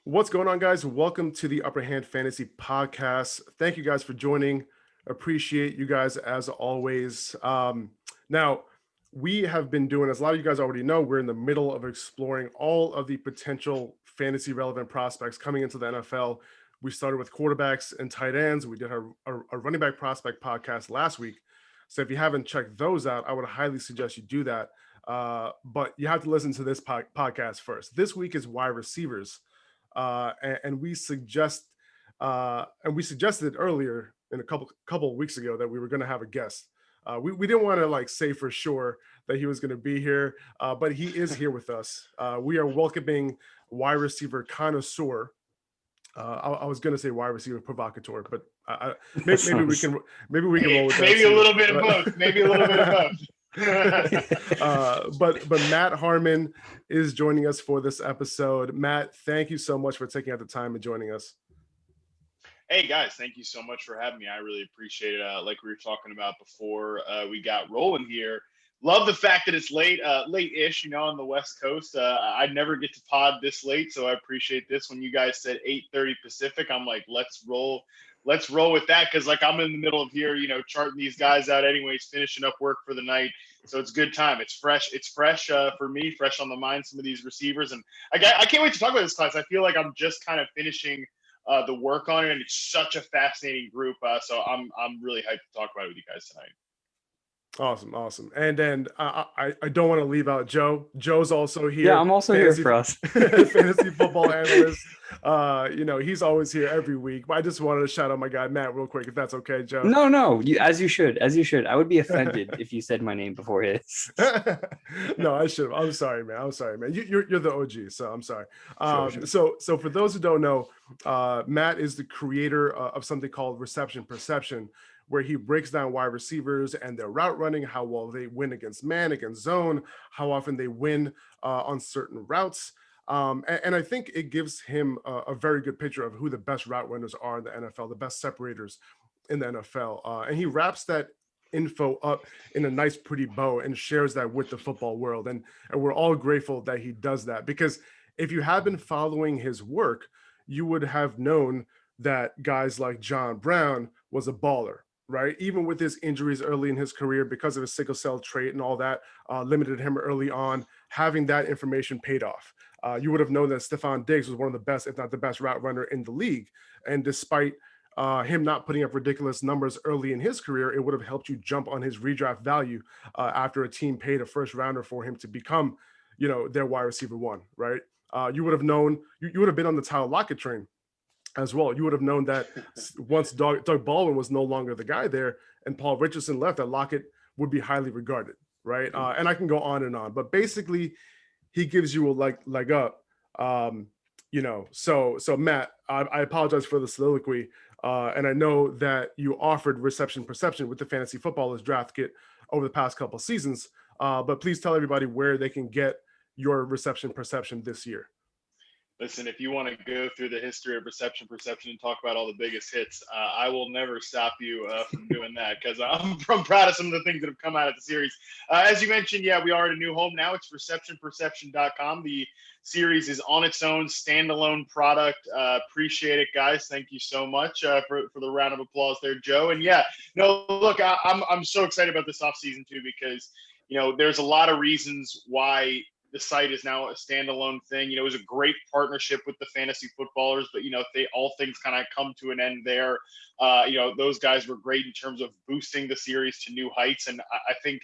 What's going on, guys? Welcome to the UpperHand Fantasy Podcast. Thank you guys for joining. Appreciate you guys as always. Now, we have been doing, as a lot of you guys already know, we're in the middle of exploring all of the potential fantasy relevant prospects coming into the NFL. We started with quarterbacks and tight ends. We did our running back prospect podcast last week. So if you haven't checked those out, I would highly suggest you do that. But you have to listen to this podcast first. This week is wide receivers. And we suggested earlier in a couple of weeks ago that we were going to have a guest. We didn't want to like say for sure that he was going to be here, but he is here with us. We are welcoming wide receiver connoisseur. I was going to say wide receiver provocateur, but maybe we can roll with that. Maybe a little bit of both. Maybe a little bit of both. But Matt Harmon is joining us for this episode. Matt, thank you so much for taking out the time and joining us. Hey guys, thank you so much for having me. I really appreciate it. Like we were talking about before we got rolling here. Love the fact that it's late-ish, on the West Coast. I never get to pod this late, so I appreciate this. When you guys said 8:30 Pacific, I'm like, let's roll with that, because like I'm in the middle of here, charting these guys out anyways, finishing up work for the night. So it's good time. It's fresh for me, fresh on the mind, some of these receivers. And I can't wait to talk about this class. I feel like I'm just kind of finishing the work on it, and it's such a fascinating group. So I'm really hyped to talk about it with you guys tonight. Awesome. And then I don't want to leave out Joe. Joe's also here. Yeah, I'm also here for us. Fantasy football analyst. He's always here every week. But I just wanted to shout out my guy Matt real quick, if that's okay, Joe. No, as you should. I would be offended if you said my name before his. No, I should have. I'm sorry, man. You're the OG, so I'm sorry. Sure. So for those who don't know, Matt is the creator of something called Reception Perception, where he breaks down wide receivers and their route running, how well they win against man, against zone, how often they win on certain routes. And I think it gives him a very good picture of who the best route runners are in the NFL, the best separators in the NFL. And he wraps that info up in a nice, pretty bow and shares that with the football world. And we're all grateful that he does that, because if you have been following his work, you would have known that guys like John Brown was a baller, right? Even with his injuries early in his career, because of his sickle cell trait and all that, limited him early on. Having that information paid off. You would have known that Stephon Diggs was one of the best, if not the best, route runner in the league. And despite him not putting up ridiculous numbers early in his career, it would have helped you jump on his redraft value after a team paid a first rounder for him to become, their wide receiver one, right? You would have known, you would have been on the Tyler Lockett train as well. You would have known that once Doug Baldwin was no longer the guy there and Paul Richardson left, that Lockett would be highly regarded, right? And I can go on and on, but basically he gives you a leg up, So Matt, I apologize for the soliloquy, and I know that you offered Reception Perception with the Fantasy Footballers draft kit over the past couple of seasons, but please tell everybody where they can get your Reception Perception this year. Listen, if you want to go through the history of Reception Perception and talk about all the biggest hits, I will never stop you from doing that, because I'm proud of some of the things that have come out of the series. As you mentioned, we are at a new home now. It's receptionperception.com. The series is on its own standalone product. Appreciate it, guys. Thank you so much for the round of applause there, Joe. And look, I'm so excited about this offseason too, because there's a lot of reasons why the site is now a standalone thing. It was a great partnership with the fantasy footballers, but all things kind of come to an end there. Those guys were great in terms of boosting the series to new heights. And I think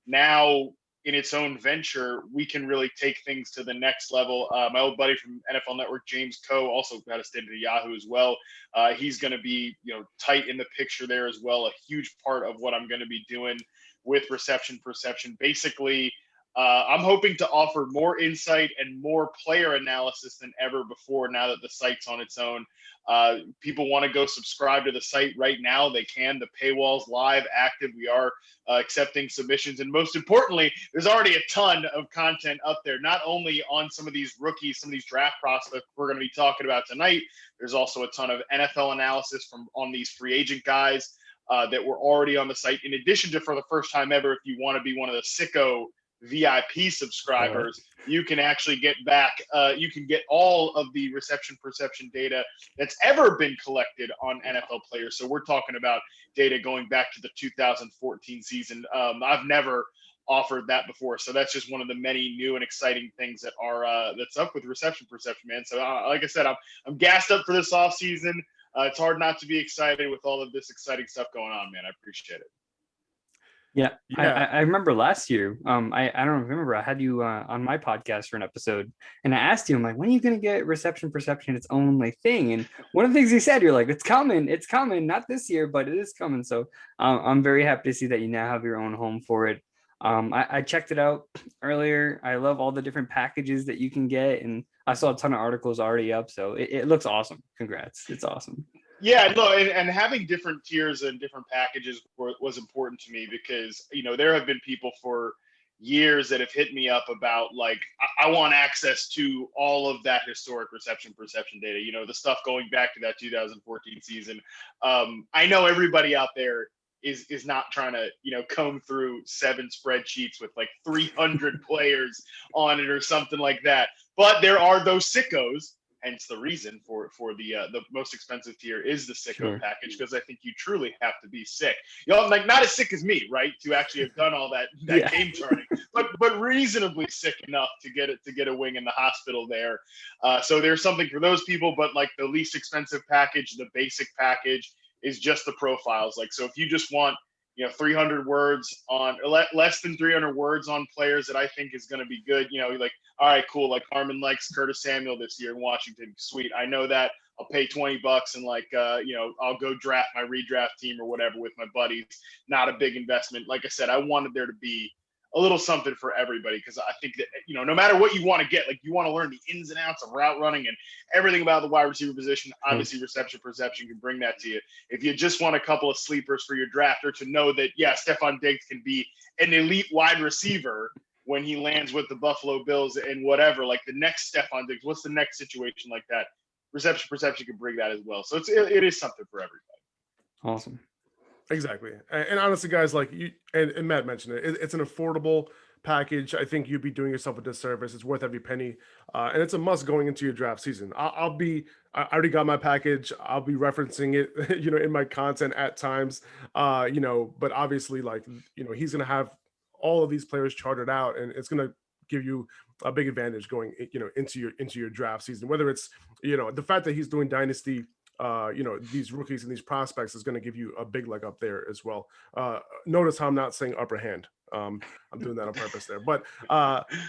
now in its own venture, we can really take things to the next level. My old buddy from NFL Network, James Coe, also had a stint at Yahoo as well. He's going to be, tight in the picture there as well. A huge part of what I'm going to be doing with Reception Perception. Basically, I'm hoping to offer more insight and more player analysis than ever before now that the site's on its own. People want to go subscribe to the site right now. They can. The paywall's live, active. We are accepting submissions. And most importantly, there's already a ton of content up there, not only on some of these rookies, some of these draft prospects we're going to be talking about tonight. There's also a ton of NFL analysis on these free agent guys that were already on the site. In addition to, for the first time ever, if you want to be one of the sicko VIP subscribers, you can actually get back, you can get all of the reception perception data that's ever been collected on NFL players. So we're talking about data going back to the 2014 season. I've never offered that before. So that's just one of the many new and exciting things that are that's up with reception perception, man. So like I said, I'm gassed up for this off season. It's hard not to be excited with all of this exciting stuff going on, man. I appreciate it. Yeah. I remember last year, I don't remember, I had you on my podcast for an episode, and I asked you, I'm like, when are you going to get reception perception its own like thing? And one of the things you said, you're like, it's coming, not this year, but it is coming. So I'm very happy to see that you now have your own home for it. I checked it out earlier. I love all the different packages that you can get, and I saw a ton of articles already up. So it looks awesome. Congrats. It's awesome. Yeah, no, and having different tiers and different packages was important to me because, you know, there have been people for years that have hit me up about like, I want access to all of that historic reception perception data, you know, the stuff going back to that 2014 season. I know everybody out there is not trying to, you know, comb through 7 spreadsheets with like 300 players on it or something like that. But there are those sickos. Hence the reason for the most expensive tier is the sicko package, because I think you truly have to be sick. You know, like not as sick as me, right, to actually have done all that game charting, but reasonably sick enough to get a wing in the hospital there. So there's something for those people, but like the least expensive package, the basic package, is just the profiles. Like, so if you just want, you know, 300 words on less than 300 words on players that I think is going to be good. You know, like, all right, cool. Like Harmon likes Curtis Samuel this year in Washington. Sweet. I know that. I'll pay $20 and like, you know, I'll go draft my redraft team or whatever with my buddies. Not a big investment. Like I said, I wanted there to be a little something for everybody, because I think that, you know, no matter what you want to get, like you want to learn the ins and outs of route running and everything about the wide receiver position. Obviously, reception perception can bring that to you. If you just want a couple of sleepers for your draft, or to know that, yeah, Stephon Diggs can be an elite wide receiver when he lands with the Buffalo Bills and whatever, like the next Stephon Diggs, what's the next situation like that? Reception perception can bring that as well. So it is something for everybody. Awesome. Exactly. And honestly, guys, like you and Matt mentioned it's an affordable package. I think you'd be doing yourself a disservice. It's worth every penny. And it's a must going into your draft season. I already got my package. I'll be referencing it, you know, in my content at times, you know, but obviously, like, you know, he's going to have all of these players charted out, and it's going to give you a big advantage going, you know, into your draft season, whether it's, you know, the fact that he's doing dynasty, you know, these rookies and these prospects is going to give you a big leg up there as well. Notice how I'm not saying upper hand. I'm doing that on purpose there. But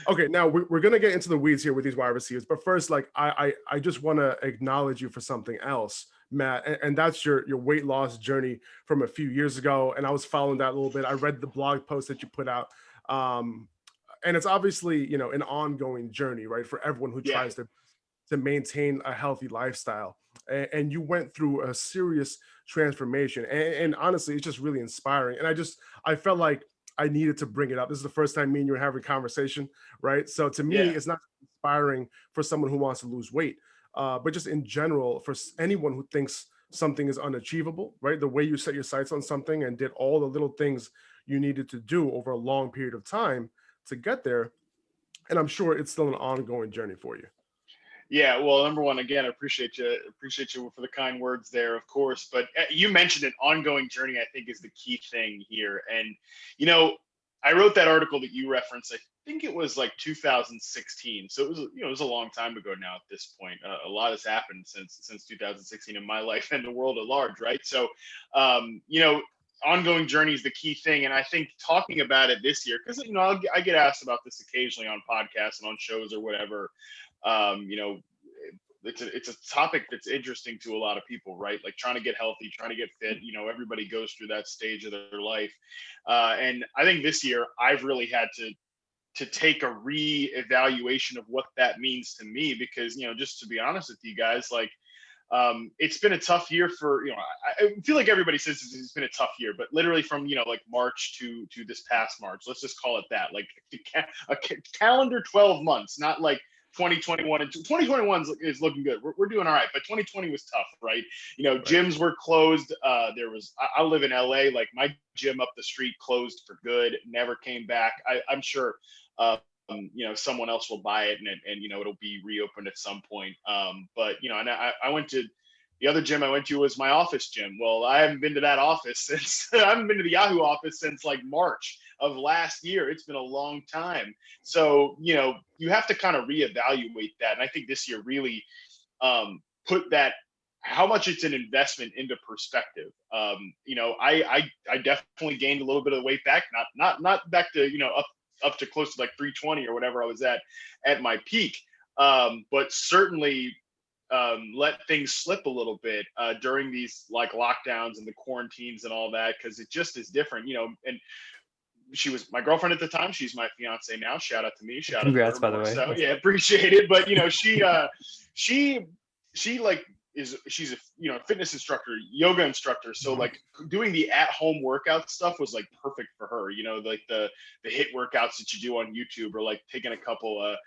okay, now we're going to get into the weeds here with these wide receivers. But first, like, I just want to acknowledge you for something else, Matt, and that's your weight loss journey from a few years ago. And I was following that a little bit. I read the blog post that you put out. And it's obviously, you know, an ongoing journey, right, for everyone who tries to maintain a healthy lifestyle. And you went through a serious transformation. And honestly, it's just really inspiring. And I felt like I needed to bring it up. This is the first time me and you are having a conversation, right? So to me, it's not inspiring for someone who wants to lose weight, but just in general, for anyone who thinks something is unachievable, right? The way you set your sights on something and did all the little things you needed to do over a long period of time to get there. And I'm sure it's still an ongoing journey for you. Yeah, well, number one, again, I appreciate you for the kind words there, of course. But you mentioned an ongoing journey, I think, is the key thing here. And, you know, I wrote that article that you referenced, I think it was like 2016. So it was, you know, it was a long time ago now at this point. A lot has happened since 2016 in my life and the world at large, right? So, you know, ongoing journey is the key thing. And I think talking about it this year, because, you know, I get asked about this occasionally on podcasts and on shows or whatever. You know, it's a topic that's interesting to a lot of people, right? Like trying to get healthy, trying to get fit. You know, everybody goes through that stage of their life. And I think this year I've really had to take a re-evaluation of what that means to me, because, you know, just to be honest with you guys, like, it's been a tough year for, you know, I feel like everybody says it's been a tough year, but literally from, you know, like March to this past March, let's just call it that, like a calendar 12 months, not like 2021 and 2021 is looking good. We're doing all right, but 2020 was tough, right? Gyms were closed. I live in LA. Like my gym up the street closed for good, never came back. I'm sure, someone else will buy it and it'll be reopened at some point. But and I went to the other gym I went to was my office gym. Well, I haven't been to that office since I haven't been to the Yahoo office since like March of last year. It's been a long time. So, you have to kind of reevaluate that. And I think this year really put that, how much it's an investment into perspective. I definitely gained a little bit of weight back, not back to, up to close to like 320 or whatever I was at my peak. But certainly let things slip a little bit during these like lockdowns and the quarantines and all that, because it just is different, and she was my girlfriend at the time. She's my fiance now. Shout out to me. Congrats, by the way. So yeah, appreciate it. But she's a fitness instructor, yoga instructor. So like doing the at-home workout stuff was like perfect for her. Like the HIIT workouts that you do on YouTube, or like taking a couple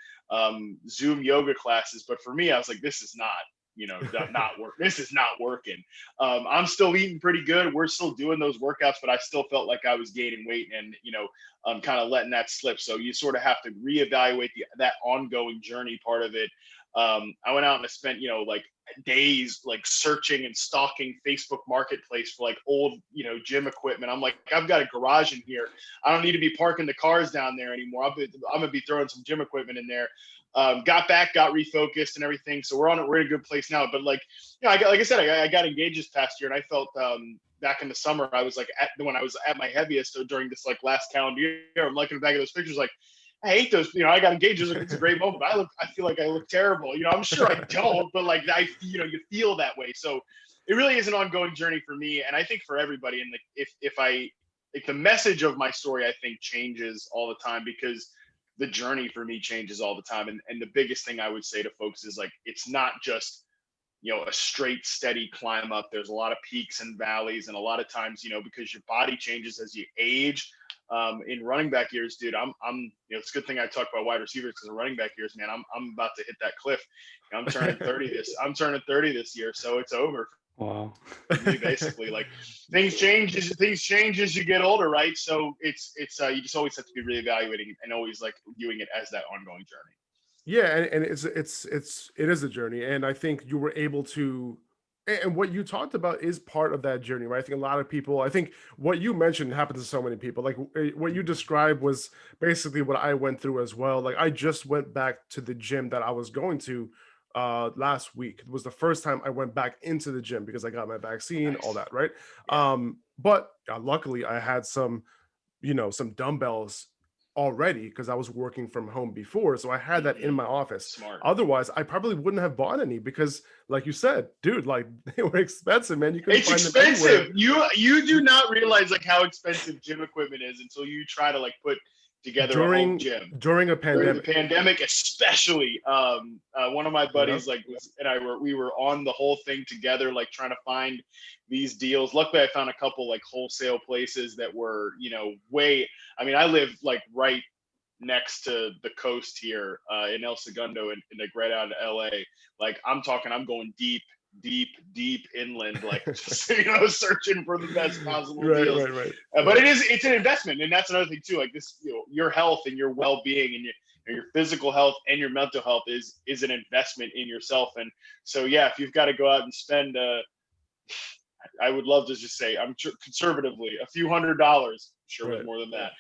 Zoom yoga classes. But for me, I was like, this is not work. This is not working. I'm still eating pretty good. We're still doing those workouts, but I still felt like I was gaining weight and, I'm kind of letting that slip. So you sort of have to reevaluate that ongoing journey part of it. I went out and I spent, like days, like searching and stalking Facebook Marketplace for like old, gym equipment. I'm like, I've got a garage in here. I don't need to be parking the cars down there anymore. I'm going to be throwing some gym equipment in there. Got back, got refocused and everything. So we're in a good place now. But like I got engaged this past year, and I felt back in the summer, I was like when I was at my heaviest during this like last calendar year. I'm looking back at those pictures, like I hate those. I got engaged. It's a great moment. I feel like I look terrible. I'm sure I don't, but like you feel that way. So it really is an ongoing journey for me, and I think for everybody. And if the message of my story, I think changes all the time, because the journey for me changes all the time. And the biggest thing I would say to folks is like, it's not just, a straight, steady climb up. There's a lot of peaks and valleys. And a lot of times, because your body changes as you age. In running back years, dude, it's a good thing I talk about wide receivers, because in running back years, man, I'm about to hit that cliff. I'm turning 30 this year. So it's over. Wow. Basically, like things change as you get older, right? So it's you just always have to be reevaluating and always like viewing it as that ongoing journey. Yeah, and it is a journey, and I think you were able to, and what you talked about is part of that journey, right? I think a lot of people, I think what you mentioned happens to so many people. Like what you described was basically what I went through as well. Like I just went back to the gym that I was going to last week. It was the first time I went back into the gym because I got my vaccine, all that, right? Yeah. But luckily I had some dumbbells already because I was working from home before, so I had that in my office. Smart. Otherwise I probably wouldn't have bought any, because like you said, dude, like they were expensive, man. It's expensive. You do not realize like how expensive gym equipment is until you try to like put together a home gym during a pandemic. During the pandemic, especially. One of my buddies we were on the whole thing together, like trying to find these deals. Luckily, I found a couple like wholesale places that were, I live like right next to the coast here in El Segundo and like right out of LA. Like I'm going deep inland, like just, searching for the best possible deals. Right. But it's an investment, and that's another thing too. Like this, your health and your well-being and your physical health and your mental health is an investment in yourself. And so, yeah, if you've got to go out and spend, I would love to just say, I'm conservatively a few $100s, sure, right, more than that,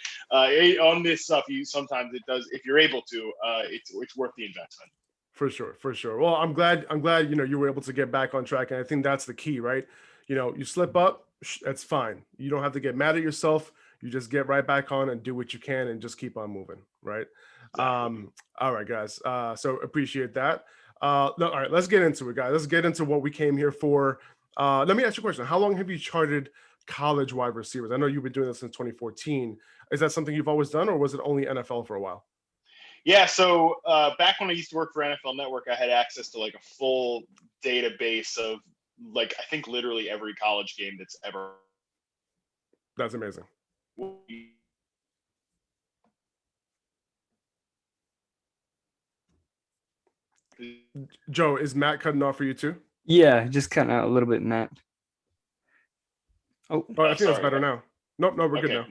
on this stuff. Sometimes it does, if you're able to, it's worth the investment. For sure. Well, I'm glad, you were able to get back on track. And I think that's the key, right? You slip up, that's fine. You don't have to get mad at yourself. You just get right back on and do what you can and just keep on moving, right? Exactly. All right, guys. So appreciate that. All right, let's get into it, guys. Let's get into what we came here for. Let me ask you a question. How long have you charted college wide receivers? I know you've been doing this since 2014. Is that something you've always done, or was it only NFL for a while? Yeah, so back when I used to work for NFL Network, I had access to like a full database of like, I think literally every college game that's ever. That's amazing. Joe, is Matt cutting off for you too? Yeah, just cutting out a little bit, Matt. Oh, I think that's better now. Nope, no, we're good now.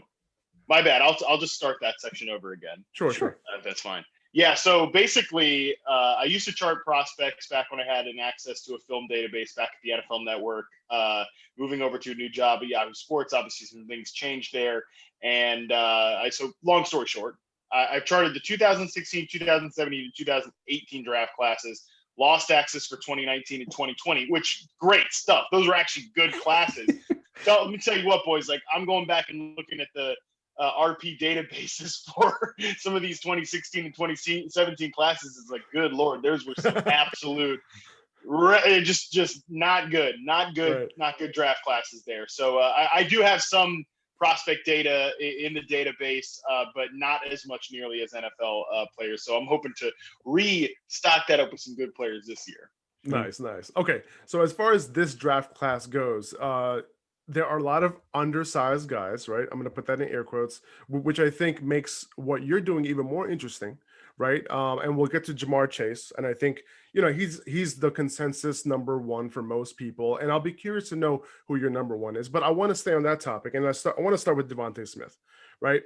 My bad. I'll just start that section over again. Sure. That's fine. Yeah, so basically, I used to chart prospects back when I had an access to a film database back at the NFL Network. Moving over to a new job at Yahoo Sports, obviously some things changed there. And so long story short, I've charted the 2016, 2017, and 2018 draft classes, lost access for 2019 and 2020, which great stuff. Those were actually good classes. So let me tell you what, boys, like I'm going back and looking at the RP databases for some of these 2016 and 2017 classes. Is like, good Lord, those were some absolute, just not good right. Not good draft classes there. So I do have some prospect data in the database, but not as much nearly as NFL players. So I'm hoping to restock that up with some good players this year. Nice. Okay, so as far as this draft class goes, there are a lot of undersized guys, right? I'm going to put that in air quotes, which I think makes what you're doing even more interesting, right? And we'll get to Jamar Chase, and I think he's the consensus number one for most people, and I'll be curious to know who your number one is. But I want to stay on that topic, and I want to start with Devonta Smith, right?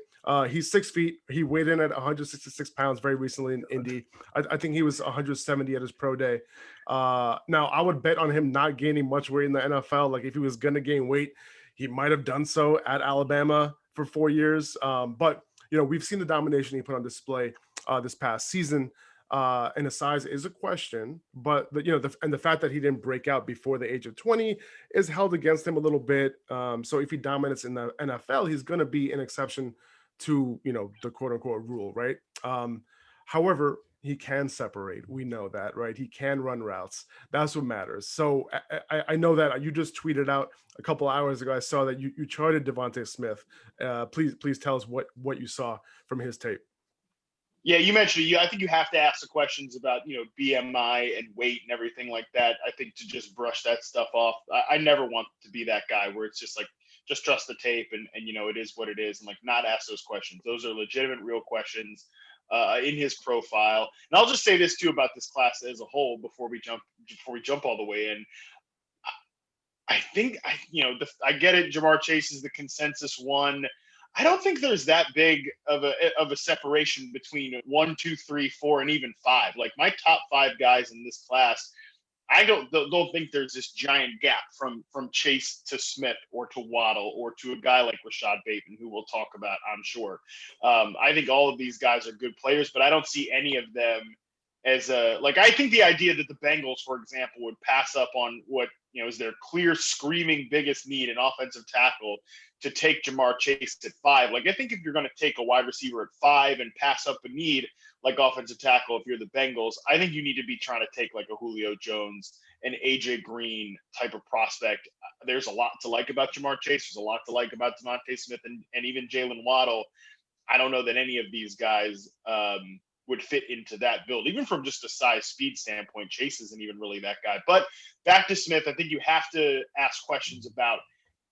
He's 6 feet. He weighed in at 166 pounds very recently in Indy. I think he was 170 at his pro day. Now, I would bet on him not gaining much weight in the NFL. Like if he was going to gain weight, he might have done so at Alabama for 4 years. But we've seen the domination he put on display this past season. And the size is a question, but the fact that he didn't break out before the age of 20 is held against him a little bit. So if he dominates in the NFL, he's going to be an exception to the quote unquote rule, right? However, he can separate. We know that, right? He can run routes. That's what matters. So I know that you just tweeted out a couple hours ago. I saw that you charted Devonta Smith. Please tell us what you saw from his tape. Yeah, you mentioned it. I think you have to ask the questions about, BMI and weight and everything like that. I think to just brush that stuff off. I never want to be that guy where it's just like, just trust the tape and it is what it is, and like not ask those questions. Those are legitimate, real questions in his profile. And I'll just say this too about this class as a whole before we jump all the way in. I think I get it. Jamar Chase is the consensus one. I don't think there's that big of a separation between 1, 2, 3, 4, and even 5. Like my top 5 guys in this class, I don't think there's this giant gap from Chase to Smith or to Waddle or to a guy like Rashad Bateman, who we'll talk about, I'm sure. I think all of these guys are good players, but I don't see any of them as I think the idea that the Bengals, for example, would pass up on what is their clear, screaming biggest need, an offensive tackle, to take Jamar Chase at 5. Like, I think if you're going to take a wide receiver at 5 and pass up a need like offensive tackle, if you're the Bengals, I think you need to be trying to take like a Julio Jones, an AJ Green type of prospect. There's a lot to like about Jamar Chase. There's a lot to like about Devonta Smith and even Jalen Waddle. I don't know that any of these guys would fit into that build, even from just a size speed standpoint. Chase isn't even really that guy. But back to Smith, I think you have to ask questions about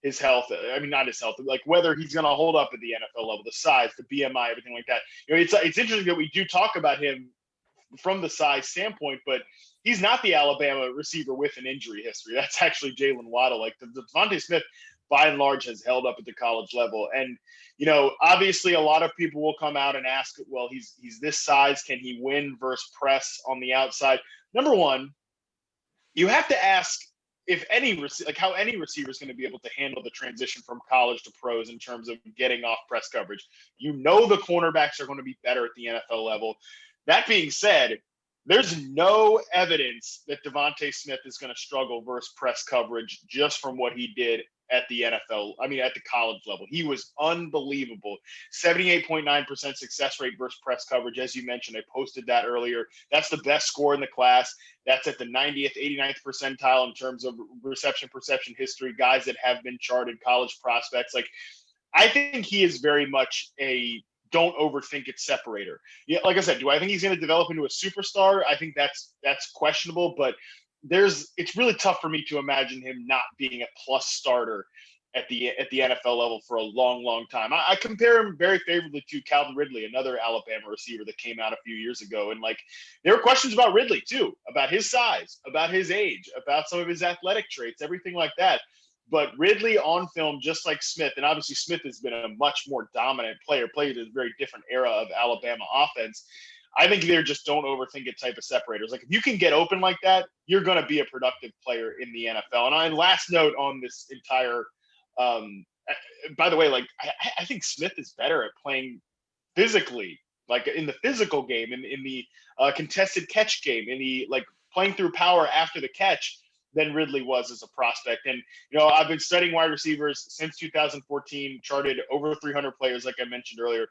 his health. I mean, not his health, but like whether he's going to hold up at the NFL level, the size, the BMI, everything like that. It's interesting that we do talk about him from the size standpoint, but he's not the Alabama receiver with an injury history. That's actually Jaylen Waddle. Like the Devonta Smith, by and large, has held up at the college level. And, obviously a lot of people will come out and ask, well, he's this size. Can he win versus press on the outside? Number one, you have to ask how any receiver is going to be able to handle the transition from college to pros in terms of getting off press coverage. The cornerbacks are going to be better at the NFL level. That being said, there's no evidence that Devonta Smith is going to struggle versus press coverage just from what he did at the NFL. I mean, at the college level. He was unbelievable. 78.9% success rate versus press coverage. As you mentioned, I posted that earlier. That's the best score in the class. That's at the 90th, 89th percentile in terms of reception perception history, guys that have been charted college prospects. Like, I think he is very much a don't overthink it separator. Yeah, like I said, do I think he's going to develop into a superstar? I think that's questionable, but it's really tough for me to imagine him not being a plus starter at the NFL level for a long, long time. I compare him very favorably to Calvin Ridley, another Alabama receiver that came out a few years ago. And like, there were questions about Ridley too, about his size, about his age, about some of his athletic traits, everything like that. But Ridley on film, just like Smith, and obviously Smith has been a much more dominant player, played in a very different era of Alabama offense. I think they're just don't overthink it type of separators. Like, if you can get open like that, you're going to be a productive player in the NFL. And last note on this entire by the way, like, I think Smith is better at playing physically, like in the physical game, in the contested catch game, in the like playing through power after the catch than Ridley was as a prospect. And, you know, I've been studying wide receivers since 2014, charted over 300 players, like I mentioned earlier.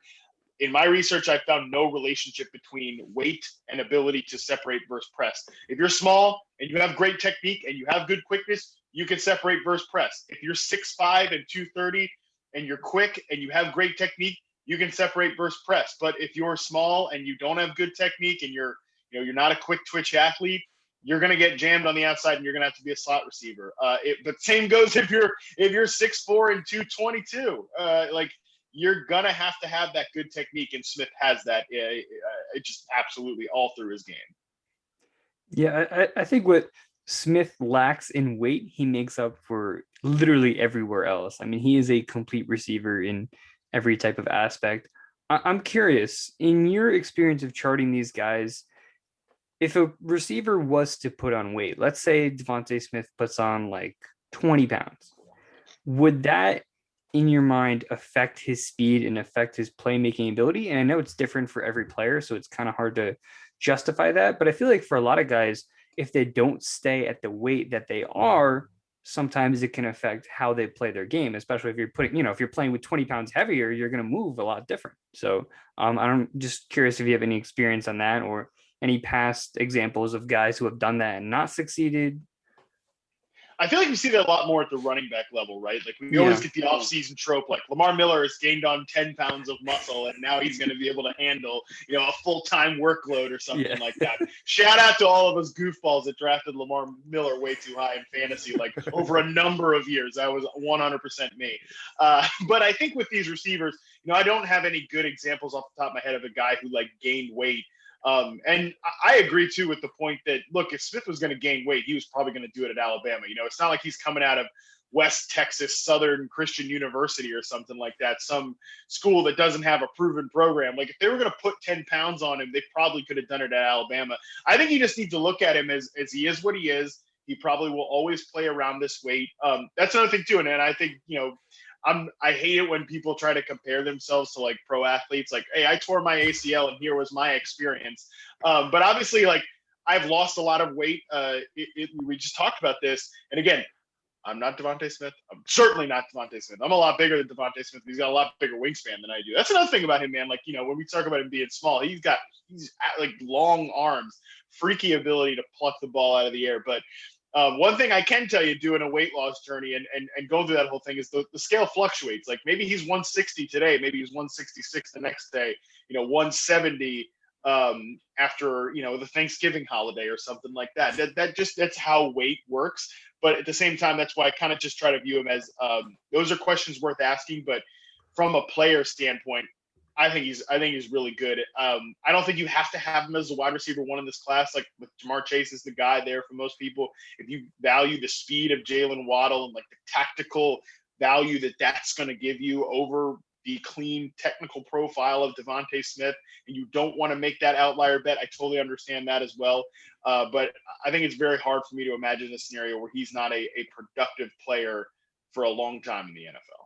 In my research, I found no relationship between weight and ability to separate versus press. If you're small and you have great technique and you have good quickness, you can separate versus press. If you're 6'5" and 230 and you're quick and you have great technique, you can separate versus press. But if you're small and you don't have good technique and you're not a quick twitch athlete, you're going to get jammed on the outside and you're going to have to be a slot receiver. But same goes if you're 6'4" and 222. Like, you're going to have that good technique, and Smith has that just absolutely all through his game. Yeah, I think what Smith lacks in weight, he makes up for literally everywhere else. I mean, he is a complete receiver in every type of aspect. I'm curious, in your experience of charting these guys, if a receiver was to put on weight, let's say Devonta Smith puts on like 20 pounds, would that, in your mind, affect his speed and affect his playmaking ability? And I know it's different for every player, so it's kind of hard to justify that. But I feel like for a lot of guys, if they don't stay at the weight that they are, sometimes it can affect how they play their game, especially if you're if you're playing with 20 pounds heavier, you're going to move a lot different. So I'm just curious if you have any experience on that or any past examples of guys who have done that and not succeeded. I feel like we see that a lot more at the running back level, right? Like, we always get the offseason trope, like Lamar Miller has gained on 10 pounds of muscle and now he's going to be able to handle, a full-time workload or something like that. Shout out to all of us goofballs that drafted Lamar Miller way too high in fantasy, like over a number of years. That was 100% me. But I think with these receivers, I don't have any good examples off the top of my head of a guy who like gained weight. And I agree too with the point that, look, if Smith was going to gain weight, he was probably going to do it at Alabama. It's not like he's coming out of West Texas Southern Christian University or something like that, some school that doesn't have a proven program. Like, if they were going to put 10 pounds on him, they probably could have done it at Alabama. I think you just need to look at him as he is what he is. He probably will always play around this weight. That's another thing too. And I think, I hate it when people try to compare themselves to like pro athletes. Like, hey, I tore my ACL and here was my experience. But obviously, like, I've lost a lot of weight. We just talked about this. And again, I'm not Devonta Smith. I'm certainly not Devonta Smith. I'm a lot bigger than Devonta Smith. He's got a lot bigger wingspan than I do. That's another thing about him, man. Like, when we talk about him being small, he's like long arms, freaky ability to pluck the ball out of the air. But one thing I can tell you, doing a weight loss journey and going through that whole thing, is the scale fluctuates. Like, maybe he's 160 today, maybe he's 166 the next day, 170 after the Thanksgiving holiday or something like that. That's how weight works. But at the same time, that's why I kind of just try to view him as those are questions worth asking. But from a player standpoint, I think he's really good. I don't think you have to have him as a wide receiver one in this class. Like, with Jamar Chase is the guy there for most people. If you value the speed of Jalen Waddle and like the tactical value that's going to give you over the clean technical profile of Devonta Smith, and you don't want to make that outlier bet, I totally understand that as well. But I think it's very hard for me to imagine a scenario where he's not a productive player for a long time in the NFL.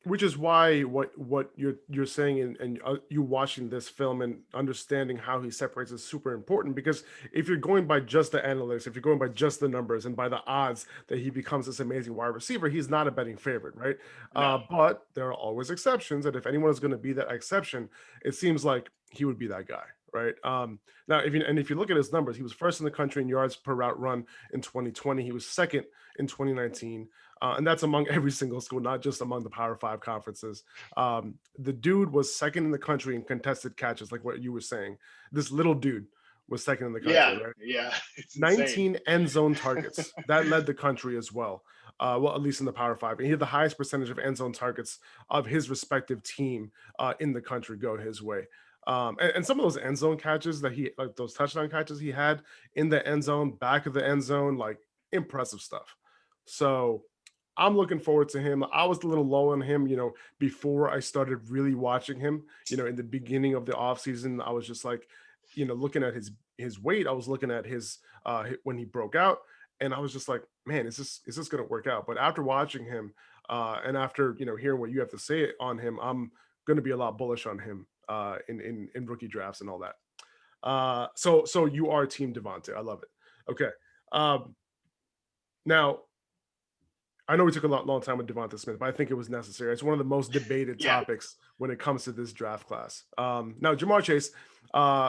Which is why what you're saying and you watching this film and understanding how he separates is super important, because if you're going by just the analytics, if you're going by just the numbers and by the odds that he becomes this amazing wide receiver, he's not a betting favorite, right? No. But there are always exceptions, and if anyone is going to be that exception, it seems like he would be that guy, right? Now, if you look at his numbers, he was first in the country in yards per route run in 2020. He was second in 2019. And that's among every single school, not just among the Power 5 conferences. The dude was second in the country in contested catches, like what you were saying. This little dude was second in the country. Yeah, right? yeah. 19 end zone targets. That led the country as well. well, at least in the Power 5. And he had the highest percentage of end zone targets of his respective team in the country go his way. And some of those end zone catches that he, like those touchdown catches he had in the end zone, back of the end zone, like impressive stuff. So I'm looking forward to him. I was a little low on him, before I started really watching him, in the beginning of the offseason. I was just like, looking at his weight. I was looking at his when he broke out, and I was just like, man, is this going to work out? But after watching him, and after hearing what you have to say on him, I'm going to be a lot bullish on him in rookie drafts and all that. So you are team Devonta. I love it. Okay. Now, I know we took a long time with Devonta Smith, but I think it was necessary. It's one of the most debated topics when it comes to this draft class. Now, Jamar Chase,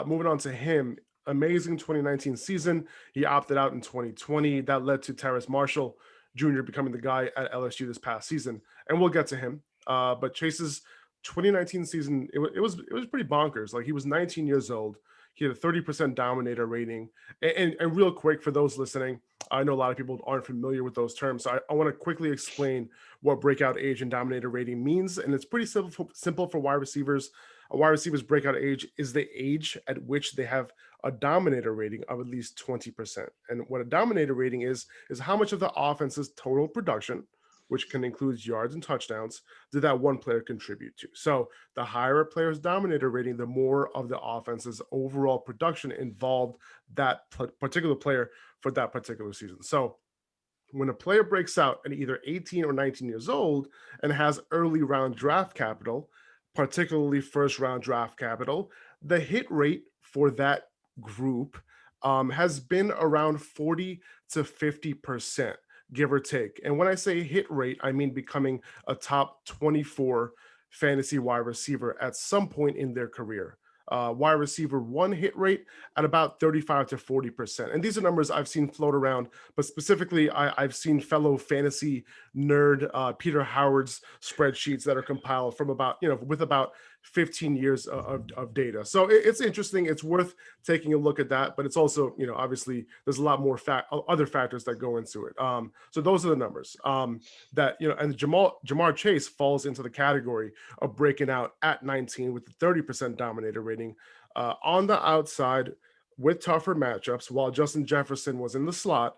moving on to him, amazing 2019 season. He opted out in 2020. That led to Terrace Marshall Jr. becoming the guy at LSU this past season, and we'll get to him. But Chase's 2019 season, it was pretty bonkers. Like, he was 19 years old. He had a 30% Dominator rating. And real quick, for those listening, I know a lot of people aren't familiar with those terms. So I want to quickly explain what breakout age and Dominator rating means. And it's pretty simple for wide receivers. A wide receiver's breakout age is the age at which they have a Dominator rating of at least 20%. And what a Dominator rating is how much of the offense's total production, which can include yards and touchdowns, did that one player contribute to. So the higher a player's Dominator rating, the more of the offense's overall production involved that particular player for that particular season. So when a player breaks out at either 18 or 19 years old and has early round draft capital, particularly first round draft capital, the hit rate for that group has been around 40 to 50%. Give or take. And when I say hit rate, I mean becoming a top 24 fantasy wide receiver at some point in their career. Wide receiver one hit rate at about 35 to 40%. And these are numbers I've seen float around, but specifically I've seen fellow fantasy nerd Peter Howard's spreadsheets that are compiled from with about 15 years of data. So it's interesting. It's worth taking a look at that, but it's also, obviously there's a lot more other factors that go into it. So those are the numbers that, and Jamar Chase falls into the category of breaking out at 19 with the 30% Dominator rating on the outside with tougher matchups. While Justin Jefferson was in the slot,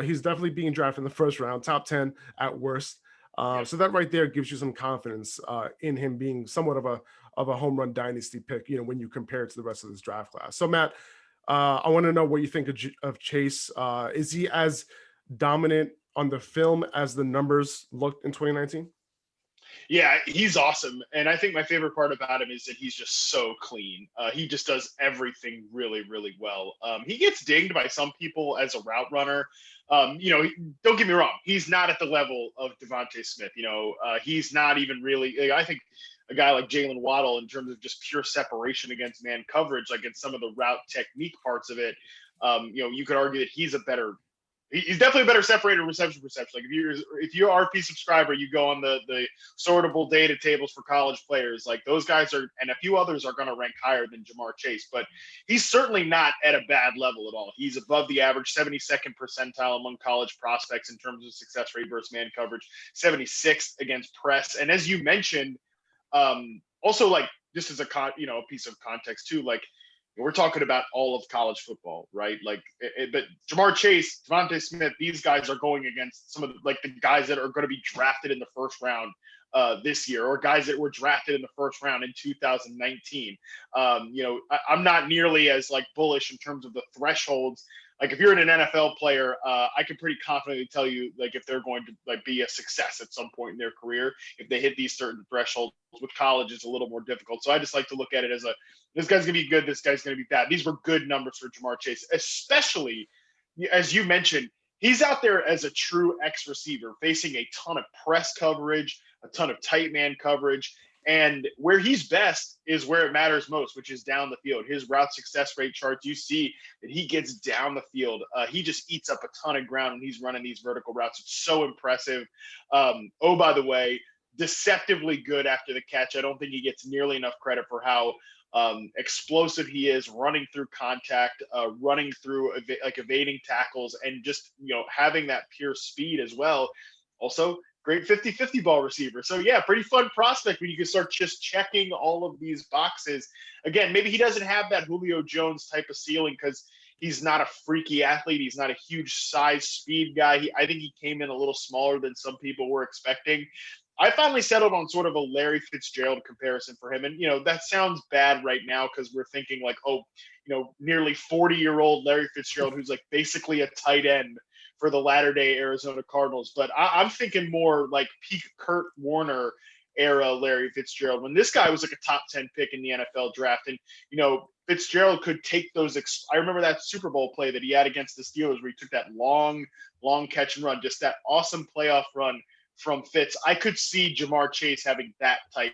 he's definitely being drafted in the first round, top 10 at worst. So that right there gives you some confidence in him being somewhat of a home run dynasty pick, when you compare it to the rest of this draft class. So Matt, I want to know what you think of Chase. Is he as dominant on the film as the numbers looked in 2019? Yeah, he's awesome. And I think my favorite part about him is that he's just so clean. He just does everything really, really well. He gets dinged by some people as a route runner. Don't get me wrong. He's not at the level of Devonta Smith. He's not even really, I think a guy like Jalen Waddle, in terms of just pure separation against man coverage, like in some of the route technique parts of it, you could argue that he's he's definitely a better separator reception perception. Like if you're a RP subscriber, you go on the sortable data tables for college players. Like those guys are, and a few others are going to rank higher than Jamar Chase, but he's certainly not at a bad level at all. He's above the average, 72nd percentile among college prospects in terms of success rate versus man coverage, 76th against press. And as you mentioned, also like just as a piece of context too, like we're talking about all of college football, right? Like, but Jamar Chase, Devonta Smith, these guys are going against some of the guys that are going to be drafted in the first round this year, or guys that were drafted in the first round in 2019. I'm not nearly as bullish in terms of the thresholds. Like if you're an NFL player, I can pretty confidently tell you if they're going to be a success at some point in their career, if they hit these certain thresholds. With college, it's a little more difficult. So I just like to look at it as this guy's gonna be good, this guy's gonna be bad. These were good numbers for Jamar Chase, especially as you mentioned, he's out there as a true X receiver, facing a ton of press coverage, a ton of tight man coverage. And where he's best is where it matters most, which is down the field. His route success rate charts, you see that he gets down the field. He just eats up a ton of ground when he's running these vertical routes. It's so impressive. By the way, deceptively good after the catch. I don't think he gets nearly enough credit for how explosive he is running through contact, running through evading tackles, and just having that pure speed as well. Also, great 50-50 ball receiver. So, yeah, pretty fun prospect when you can start just checking all of these boxes. Again, maybe he doesn't have that Julio Jones type of ceiling because he's not a freaky athlete. He's not a huge size speed guy. I think he came in a little smaller than some people were expecting. I finally settled on sort of a Larry Fitzgerald comparison for him. And, that sounds bad right now because we're thinking like, nearly 40-year-old Larry Fitzgerald, who's like basically a tight end for the latter-day Arizona Cardinals. But I'm thinking more like peak Kurt Warner era Larry Fitzgerald, when this guy was like a top 10 pick in the NFL draft. And, Fitzgerald could take those. I remember that Super Bowl play that he had against the Steelers where he took that long catch and run, just that awesome playoff run from Fitz. I could see Jamar Chase having that type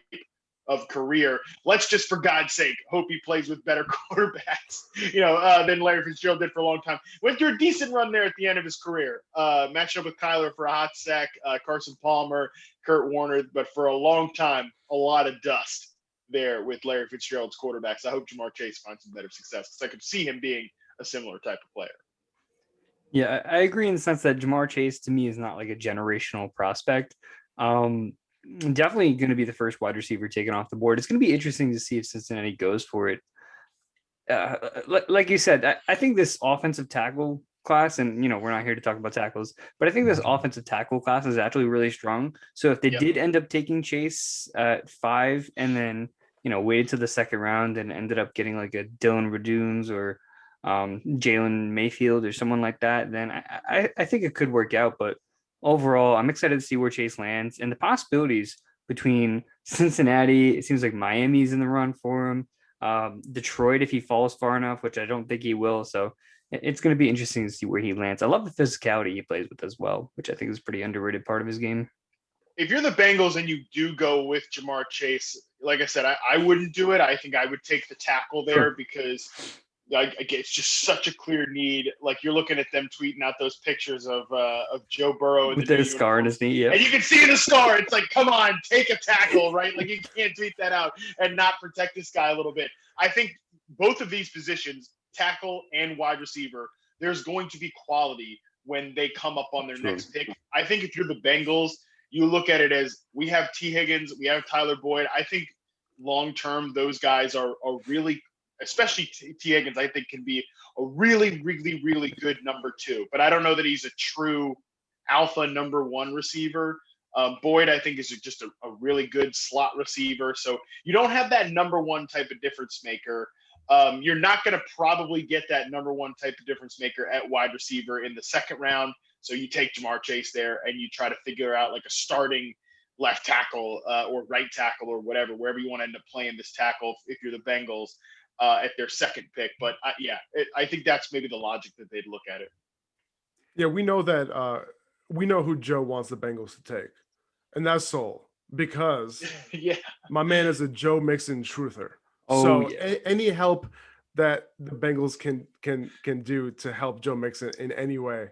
of career. Let's just, for God's sake, hope he plays with better quarterbacks, than Larry Fitzgerald did for a long time. Went through a decent run there at the end of his career. Matched up with Kyler for a hot sec, Carson Palmer, Kurt Warner, but for a long time, a lot of dust there with Larry Fitzgerald's quarterbacks. I hope Jamar Chase finds some better success because I could see him being a similar type of player. Yeah, I agree in the sense that Jamar Chase to me is not like a generational prospect. Definitely going to be the first wide receiver taken off the board. It's going to be interesting to see if Cincinnati goes for it. Like you said, I think this offensive tackle class, and we're not here to talk about tackles, but I think this offensive tackle class is actually really strong. So if they did end up taking Chase at 5 and then waited to the second round and ended up getting like a Dylan Radunes or Jalen Mayfield or someone like that, then I think it could work out. But overall, I'm excited to see where Chase lands and the possibilities between Cincinnati. It seems like Miami's in the run for him. Detroit, if he falls far enough, which I don't think he will. So it's going to be interesting to see where he lands. I love the physicality he plays with as well, which I think is a pretty underrated part of his game. If you're the Bengals and you do go with Jamar Chase, like I said, I wouldn't do it. I think I would take the tackle there because it's just such a clear need. Like you're looking at them tweeting out those pictures of Joe Burrow with the scar in his knee, yeah. And you can see the scar. It's like, come on, take a tackle, right? Like you can't tweet that out and not protect this guy a little bit. I think both of these positions, tackle and wide receiver, there's going to be quality when they come up on their next pick. I think if you're the Bengals, you look at it as we have T. Higgins, we have Tyler Boyd. I think long-term, those guys are really, especially T. Higgins, I think can be a really, really, really good number 2. But I don't know that he's a true alpha number 1 receiver. Boyd, I think, is just a really good slot receiver. So you don't have that number 1 type of difference maker. You're not going to probably get that number 1 type of difference maker at wide receiver in the second round. So you take Jamar Chase there and you try to figure out like a starting left tackle or right tackle or whatever, wherever you want to end up playing this tackle if you're the Bengals at their second pick. But I think that's maybe the logic that they'd look at it. Yeah, we know that we know who Joe wants the Bengals to take, and that's Soul, because my man is a Joe Mixon truther. Any help that the Bengals can do to help Joe Mixon in any way,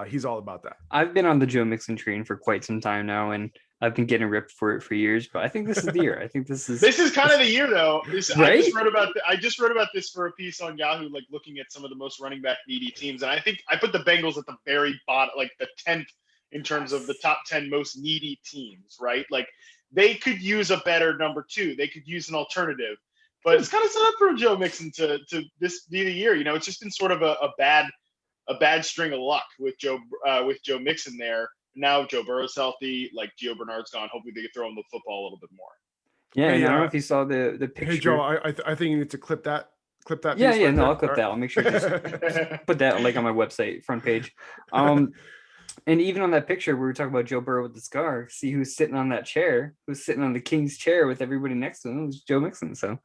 he's all about that. I've been on the Joe Mixon train for quite some time now, and I've been getting ripped for it for years. But I think this is the year. I think this is kind of the year, though. Right? I just wrote about this for a piece on Yahoo, like looking at some of the most running back needy teams, and I think I put the Bengals at the very bottom, like the 10th in terms of the top 10 most needy teams. Right? Like they could use a better number 2. They could use an alternative. But it's kind of set up for Joe Mixon to this be the year. It's just been sort of a bad string of luck with Joe Mixon there. Now Joe Burrow's healthy, like Gio Bernard's gone. Hopefully they can throw him the football a little bit more. Yeah, I don't know if you saw the picture. Hey Joe, I think you need to clip that. Yeah, I'll clip that. I'll make sure to put that like on my website front page. And even on that picture, we were talking about Joe Burrow with the scar. See who's sitting on that chair? Who's sitting on the king's chair with everybody next to him? It was Joe Mixon. So,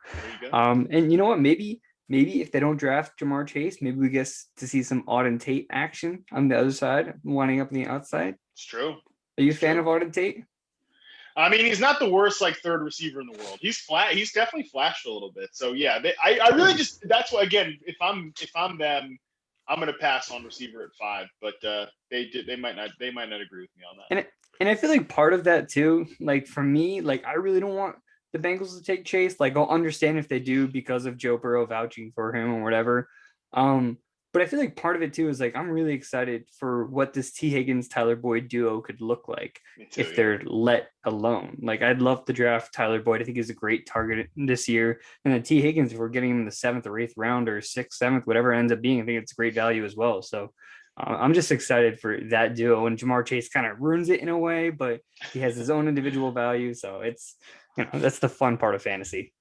and you know what? Maybe if they don't draft Jamar Chase, maybe we get to see some Auden Tate action on the other side, winding up on the outside. It's true. Are you a fan of Auden Tate? I mean, he's not the worst like third receiver in the world. He's definitely flashed a little bit. So yeah, I really just, that's what, again, if I'm them, I'm going to pass on receiver at 5, but they might not agree with me on that. And I feel like part of that too, like for me, like I really don't want the Bengals to take Chase. Like I'll understand if they do because of Joe Burrow vouching for him or whatever. But I feel like part of it too is like I'm really excited for what this T. Higgins Tyler Boyd duo could look like if they're let alone. Like I'd love to draft Tyler Boyd. I think he's a great target this year. And then T. Higgins, if we're getting him in the 7th or 8th round or 6th, 7th, whatever it ends up being, I think it's great value as well. So I'm just excited for that duo. And Jamar Chase kind of ruins it in a way, but he has his own individual value. So it's, that's the fun part of fantasy.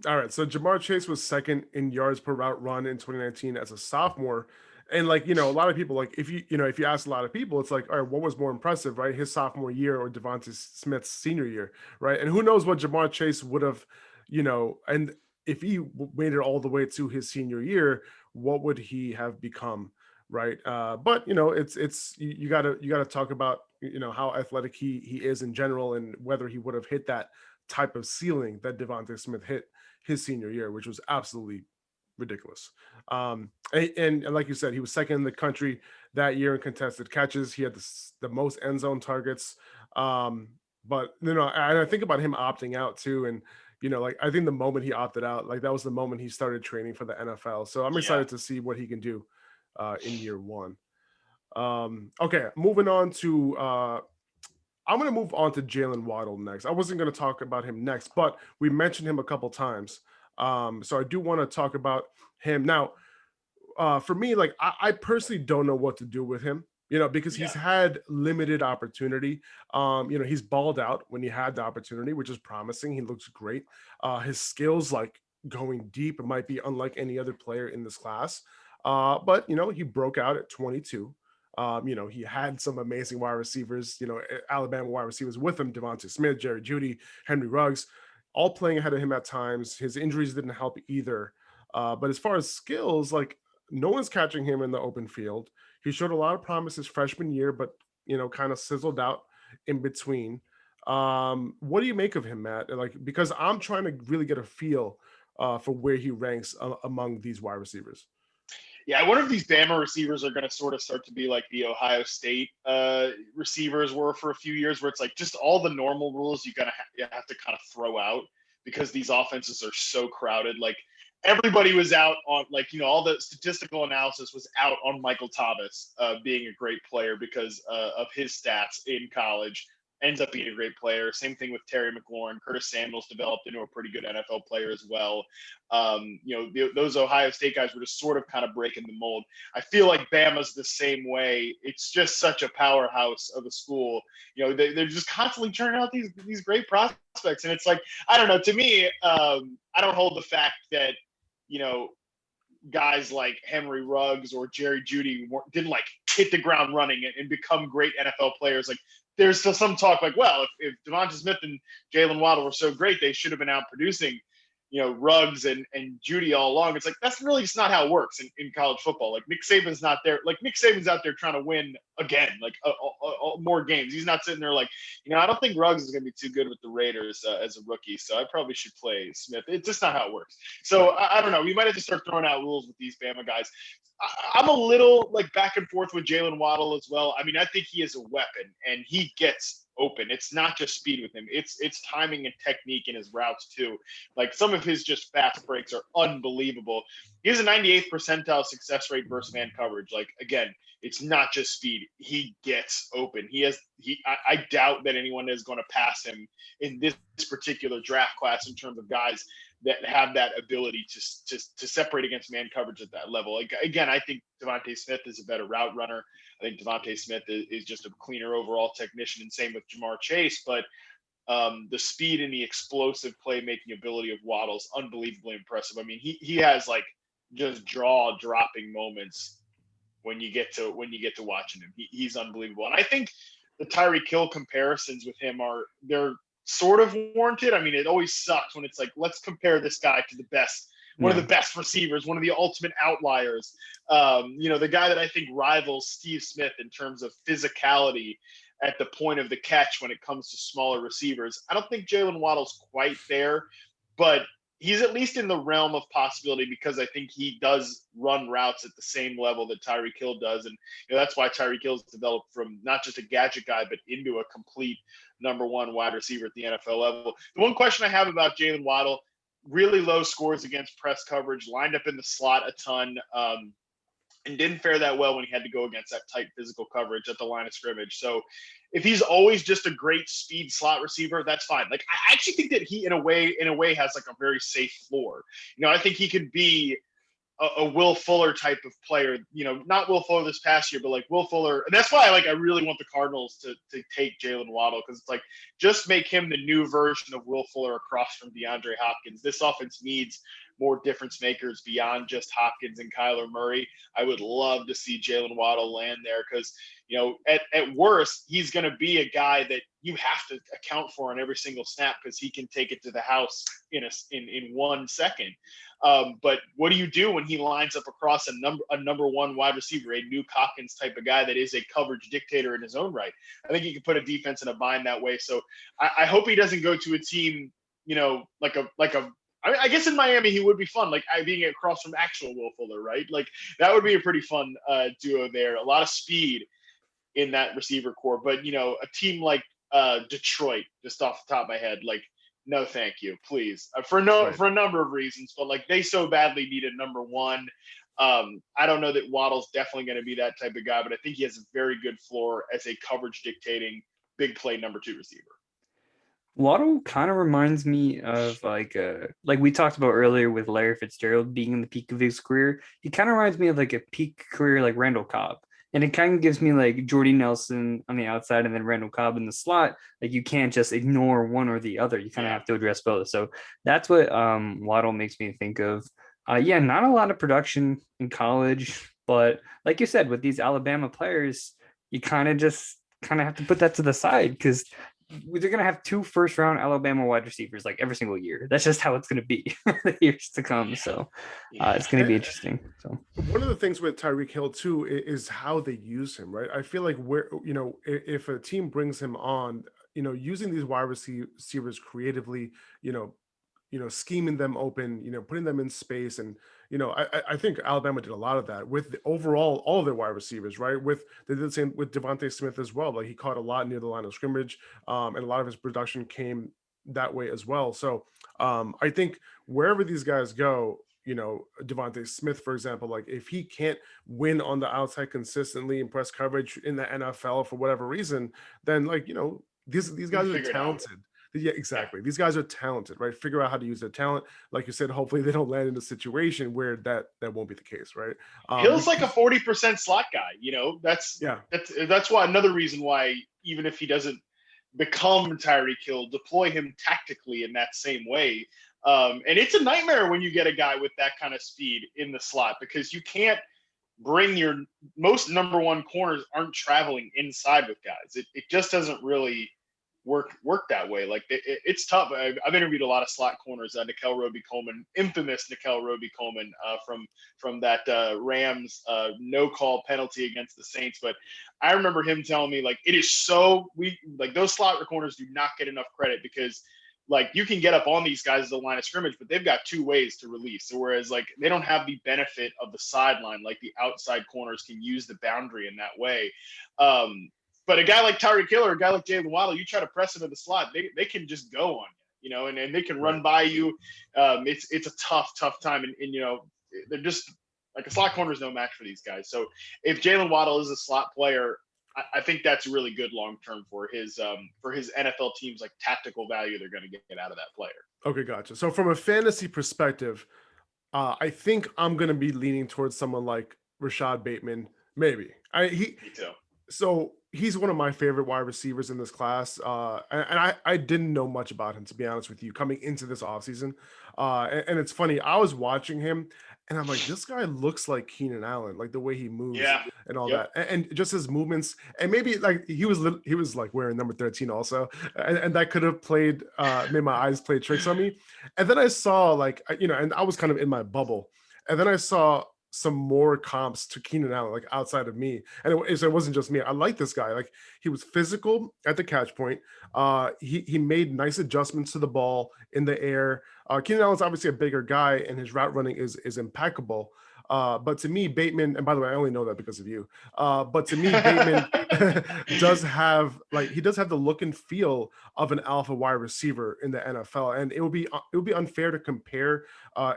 All right, so Jamar Chase was second in yards per route run in 2019 as a sophomore. And like, a lot of people, like if you ask a lot of people, it's like, all right, what was more impressive, right? His sophomore year or Devonta Smith's senior year, right? And who knows what Jamar Chase would have, and if he made it all the way to his senior year, what would he have become, right? But it's you gotta talk about how athletic he is in general and whether he would have hit that type of ceiling that Smith hit his senior year, which was absolutely ridiculous. And like you said, he was second in the country that year in contested catches. He had the most end zone targets. But and I think about him opting out too. And like I think the moment he opted out, like that was the moment he started training for the NFL. So I'm excited to see what he can do in year one. Okay, moving on to I'm going to move on to Jaylen Waddle next. I wasn't going to talk about him next, but we mentioned him a couple times. So I do want to talk about him. Now, for me, like I personally don't know what to do with him, because he's had limited opportunity. He's balled out when he had the opportunity, which is promising. He looks great. His skills, like going deep, it might be unlike any other player in this class. But, he broke out at 22. He had some amazing wide receivers, Alabama wide receivers with him, Devonta Smith, Jerry Jeudy, Henry Ruggs, all playing ahead of him at times. His injuries didn't help either. But as far as skills, like no one's catching him in the open field. He showed a lot of promise his freshman year, but, kind of sizzled out in between. What do you make of him, Matt? Like, because I'm trying to really get a feel for where he ranks among these wide receivers. Yeah, I wonder if these Bama receivers are going to sort of start to be like the Ohio State receivers were for a few years, where it's like just all the normal rules you have to kind of throw out because these offenses are so crowded. Like everybody was out on, like, all the statistical analysis was out on Michael Thomas being a great player because of his stats in college. Ends up being a great player. Same thing with Terry McLaurin. Curtis Samuel's developed into a pretty good NFL player as well. Those Ohio State guys were just sort of kind of breaking the mold. I feel like Bama's the same way. It's just such a powerhouse of a school. They're just constantly churning out these great prospects. And it's like, I don't know, to me, I don't hold the fact that, guys like Henry Ruggs or Jerry Jeudy didn't like hit the ground running and become great NFL players. Like, there's still some talk like, well, if Devonta Smith and Jalen Waddle were so great, they should have been out producing, Ruggs and Jeudy all along. It's like, that's really just not how it works in college football. Like Nick Saban's not there. Like Nick Saban's out there trying to win again, like more games. He's not sitting there like, I don't think Ruggs is going to be too good with the Raiders as a rookie. So I probably should play Smith. It's just not how it works. So I don't know. We might have to start throwing out rules with these Bama guys. I'm a little like back and forth with Jalen Waddle as well. I mean, I think he is a weapon and he gets open. It's not just speed with him. It's timing and technique in his routes too. Like some of his just fast breaks are unbelievable. He has a 98th percentile success rate versus man coverage. Like again, it's not just speed. He gets open. I doubt that anyone is going to pass him in this particular draft class in terms of guys that have that ability to separate against man coverage at that level. Like, again, I think Devonta Smith is a better route runner. I think Devonta Smith is just a cleaner overall technician, and same with Jamar Chase. But the speed and the explosive playmaking ability of Waddle is unbelievably impressive. I mean, he has like just jaw-dropping moments when you get to watching him. He's unbelievable, and I think the Tyreek Hill comparisons with him they're sort of warranted. I mean, it always sucks when it's like, let's compare this guy to the best, one of the best receivers, one of the ultimate outliers. The guy that I think rivals Steve Smith in terms of physicality at the point of the catch when it comes to smaller receivers. I don't think Jaylen Waddle's quite there, but he's at least in the realm of possibility because I think he does run routes at the same level that Tyreek Hill does. And that's why Tyreek Hill's developed from not just a gadget guy, but into a complete number one wide receiver at the NFL level. The one question I have about Jaylen Waddle, really low scores against press coverage, lined up in the slot a ton, and didn't fare that well when he had to go against that tight physical coverage at the line of scrimmage. So if he's always just a great speed slot receiver, that's fine. Like, I actually think that he, in a way, has like a very safe floor. I think he could be a Will Fuller type of player, not Will Fuller this past year, but like Will Fuller. And that's why I really want the Cardinals to take Jalen Waddle, because it's like, just make him the new version of Will Fuller across from DeAndre Hopkins. This offense needs more difference makers beyond just Hopkins and Kyler Murray. I would love to see Jalen Waddle land there, because, at worst, he's going to be a guy that you have to account for on every single snap, because he can take it to the house in 1 second. But what do you do when he lines up across a number one wide receiver, a New Hopkins type of guy that is a coverage dictator in his own right? I think he can put a defense in a bind that way. So I hope he doesn't go to a team, I guess in Miami he would be fun, like being across from actual Will Fuller, right? Like, that would be a pretty fun duo there. A lot of speed in that receiver core, but a team like Detroit, just off the top of my head, like, no, thank you, please, for a number of reasons, but like, they so badly need a number one. I don't know that Waddle's definitely going to be that type of guy, but I think he has a very good floor as a coverage dictating big play number two receiver. Waddle kind of reminds me of like we talked about earlier with Larry Fitzgerald being in the peak of his career. He kind of reminds me of like a peak career like Randall Cobb. And it kind of gives me like Jordy Nelson on the outside and then Randall Cobb in the slot. Like, you can't just ignore one or the other. You kind of have to address both. So that's what Waddle makes me think of. Not a lot of production in college, but like you said, with these Alabama players, you kind of have to put that to the side, because they're going to have 2 first-round Alabama wide receivers like every single year. That's just how it's going to be the years to come. So it's going to be interesting. So one of the things with Tyreek Hill too is how they use him, right? I feel like if a team brings him on, using these wide receivers creatively, scheming them open, putting them in space. And, I think Alabama did a lot of that with all of their wide receivers, right? They did the same with Devonta Smith as well. Like, he caught a lot near the line of scrimmage, and a lot of his production came that way as well. So I think wherever these guys go, Devonta Smith, for example, like, if he can't win on the outside consistently in press coverage in the NFL for whatever reason, then these guys are talented. Yeah, exactly. These guys are talented, right? Figure out how to use their talent. Like you said, hopefully they don't land in a situation where that won't be the case, right? Hill's like a 40% slot guy. That's why, another reason why, even if he doesn't become Tyreek Hill, deploy him tactically in that same way. And it's a nightmare when you get a guy with that kind of speed in the slot, because you can't bring most number one corners aren't traveling inside with guys. It just doesn't really work that way. Like, it's tough. I've interviewed a lot of slot corners. Nikhil Roby Coleman, infamous Nikhil Roby Coleman, from that Rams no call penalty against the Saints. But I remember him telling me, like, it is those slot corners do not get enough credit, because like, you can get up on these guys at the line of scrimmage, but they've got 2 ways to release. So whereas like, they don't have the benefit of the sideline, like the outside corners can use the boundary in that way. But a guy like Tyreek Hill or a guy like Jalen Waddle, you try to press into the slot, they can just go on you, and they can run by you. It's a tough time. And they're just like, a slot corner is no match for these guys. So if Jalen Waddle is a slot player, I think that's really good long-term for his NFL teams, like tactical value they're going to get out of that player. Okay, gotcha. So from a fantasy perspective, I think I'm going to be leaning towards someone like Rashad Bateman. Maybe. Me too. So he's one of my favorite wide receivers in this class. And I didn't know much about him, to be honest with you, coming into this offseason. And it's funny, I was watching him and I'm like, this guy looks like Keenan Allen, like the way he moves and all that. And just his movements. And maybe like he was like wearing number 13 also. And that could have made my eyes play tricks on me. And then I saw and I was kind of in my bubble. And then I saw some more comps to Keenan Allen, like outside of me. And it wasn't just me. I like this guy. Like, he was physical at the catch point. He made nice adjustments to the ball in the air. Keenan Allen's obviously a bigger guy and his route running is impeccable. But to me, Bateman, and by the way, I only know that because of you. But to me, Bateman does have the look and feel of an alpha wide receiver in the NFL, and it would be unfair to compare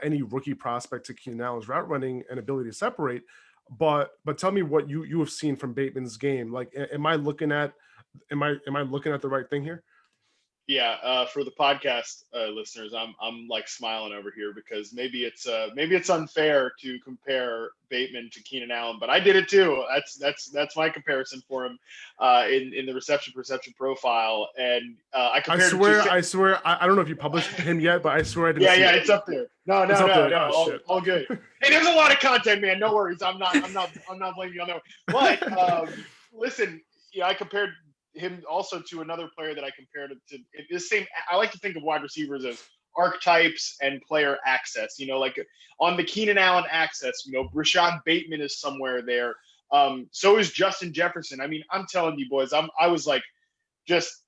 any rookie prospect to Keenan Allen's route running and ability to separate. But tell me what you have seen from Bateman's game. Like, am I looking at the right thing here? Yeah, for the podcast listeners, I'm like smiling over here because maybe it's unfair to compare Bateman to Keenan Allen, but I did it too. That's my comparison for him in the reception perception profile, and I compared. I swear, I don't know if you published him yet, but I swear I didn't. Yeah, it's up there. No, all good. Hey, there's a lot of content, man. No worries. I'm not blaming you on that. But listen, I compared him also to another player that I compared it to. The same. I like to think of wide receivers as archetypes and player access. Like on the Keenan Allen access, Rashad Bateman is somewhere there. So is Justin Jefferson. I mean, I'm telling you, boys, I was like just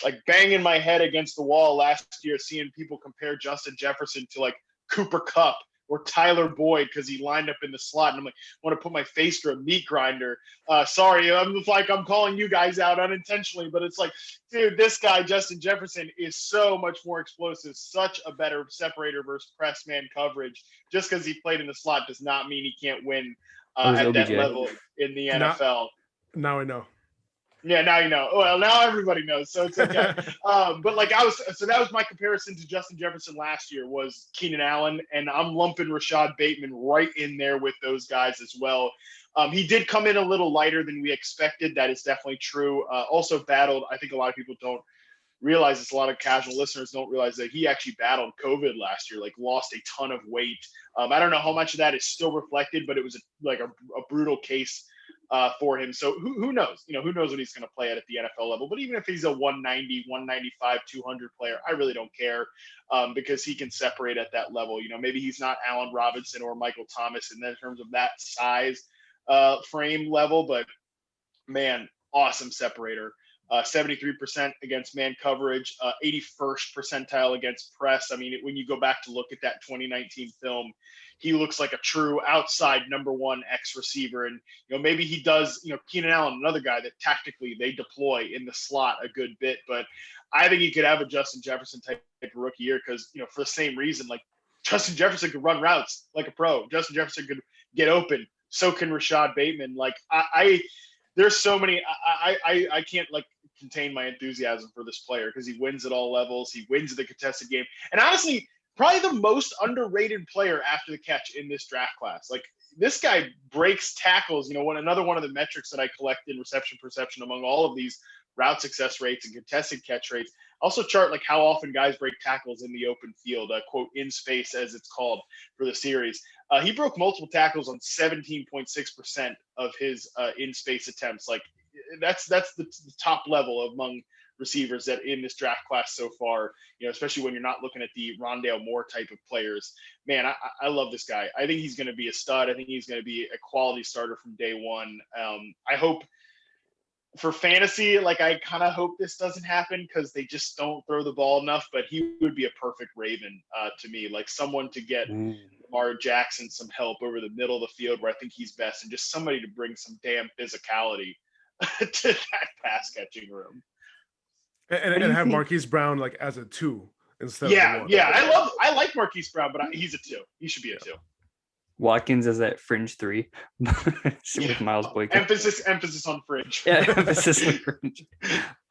like banging my head against the wall last year, seeing people compare Justin Jefferson to like Cooper Kupp or Tyler Boyd because he lined up in the slot. And I'm like, I want to put my face through a meat grinder. Sorry, I'm calling you guys out unintentionally, but it's like, dude, this guy, Justin Jefferson, is so much more explosive, such a better separator versus press man coverage. Just because he played in the slot does not mean he can't win at OBJ. that level in the NFL. Now I know. Yeah, now you know. Well, now everybody knows, so it's okay. But that was my comparison to Justin Jefferson last year was Keenan Allen, and I'm lumping Rashad Bateman right in there with those guys as well. He did come in a little lighter than we expected. That is definitely true. Also battled. I think a lot of people don't realize this. A lot of casual listeners don't realize that he actually battled COVID last year. Like lost a ton of weight. I don't know how much of that is still reflected, but it was a brutal case for him. So who knows? Who knows what he's going to play at the NFL level. But even if he's a 190, 195, 200 player, I really don't care because he can separate at that level. Maybe he's not Allen Robinson or Michael Thomas in terms of that size frame level, but man, awesome separator. 73% against man coverage, 81st percentile against press. I mean, when you go back to look at that 2019 film, he looks like a true outside number one X receiver. And, maybe he does, Keenan Allen, another guy that tactically they deploy in the slot a good bit, but I think he could have a Justin Jefferson type of rookie year because, for the same reason, like Justin Jefferson could run routes like a pro. Justin Jefferson could get open. So can Rashad Bateman. Like there's so many, I can't like contain my enthusiasm for this player because he wins at all levels. He wins the contested game. And honestly, probably the most underrated player after the catch in this draft class. Like this guy breaks tackles. Another one of the metrics that I collect in reception perception among all of these route success rates and contested catch rates. Also chart like how often guys break tackles in the open field, quote, in space as it's called for the series. He broke multiple tackles on 17.6% of his in-space attempts. Like that's the top level among receivers that in this draft class so far, especially when you're not looking at the Rondale Moore type of players. Man, I love this guy. I think he's going to be a stud. I think he's going to be a quality starter from day one. I hope for fantasy, like I kind of hope this doesn't happen because they just don't throw the ball enough, but he would be a perfect Raven to me, like someone to get Lamar Jackson some help over the middle of the field where I think he's best and just somebody to bring some damn physicality to that pass catching room. And have Marquise Brown like as a 2 instead of a 1. Yeah. I like Marquise Brown, but he's a 2. He should be a 2. Watkins as that fringe 3 with Miles Boykin. Emphasis on fringe. Yeah, emphasis on fringe.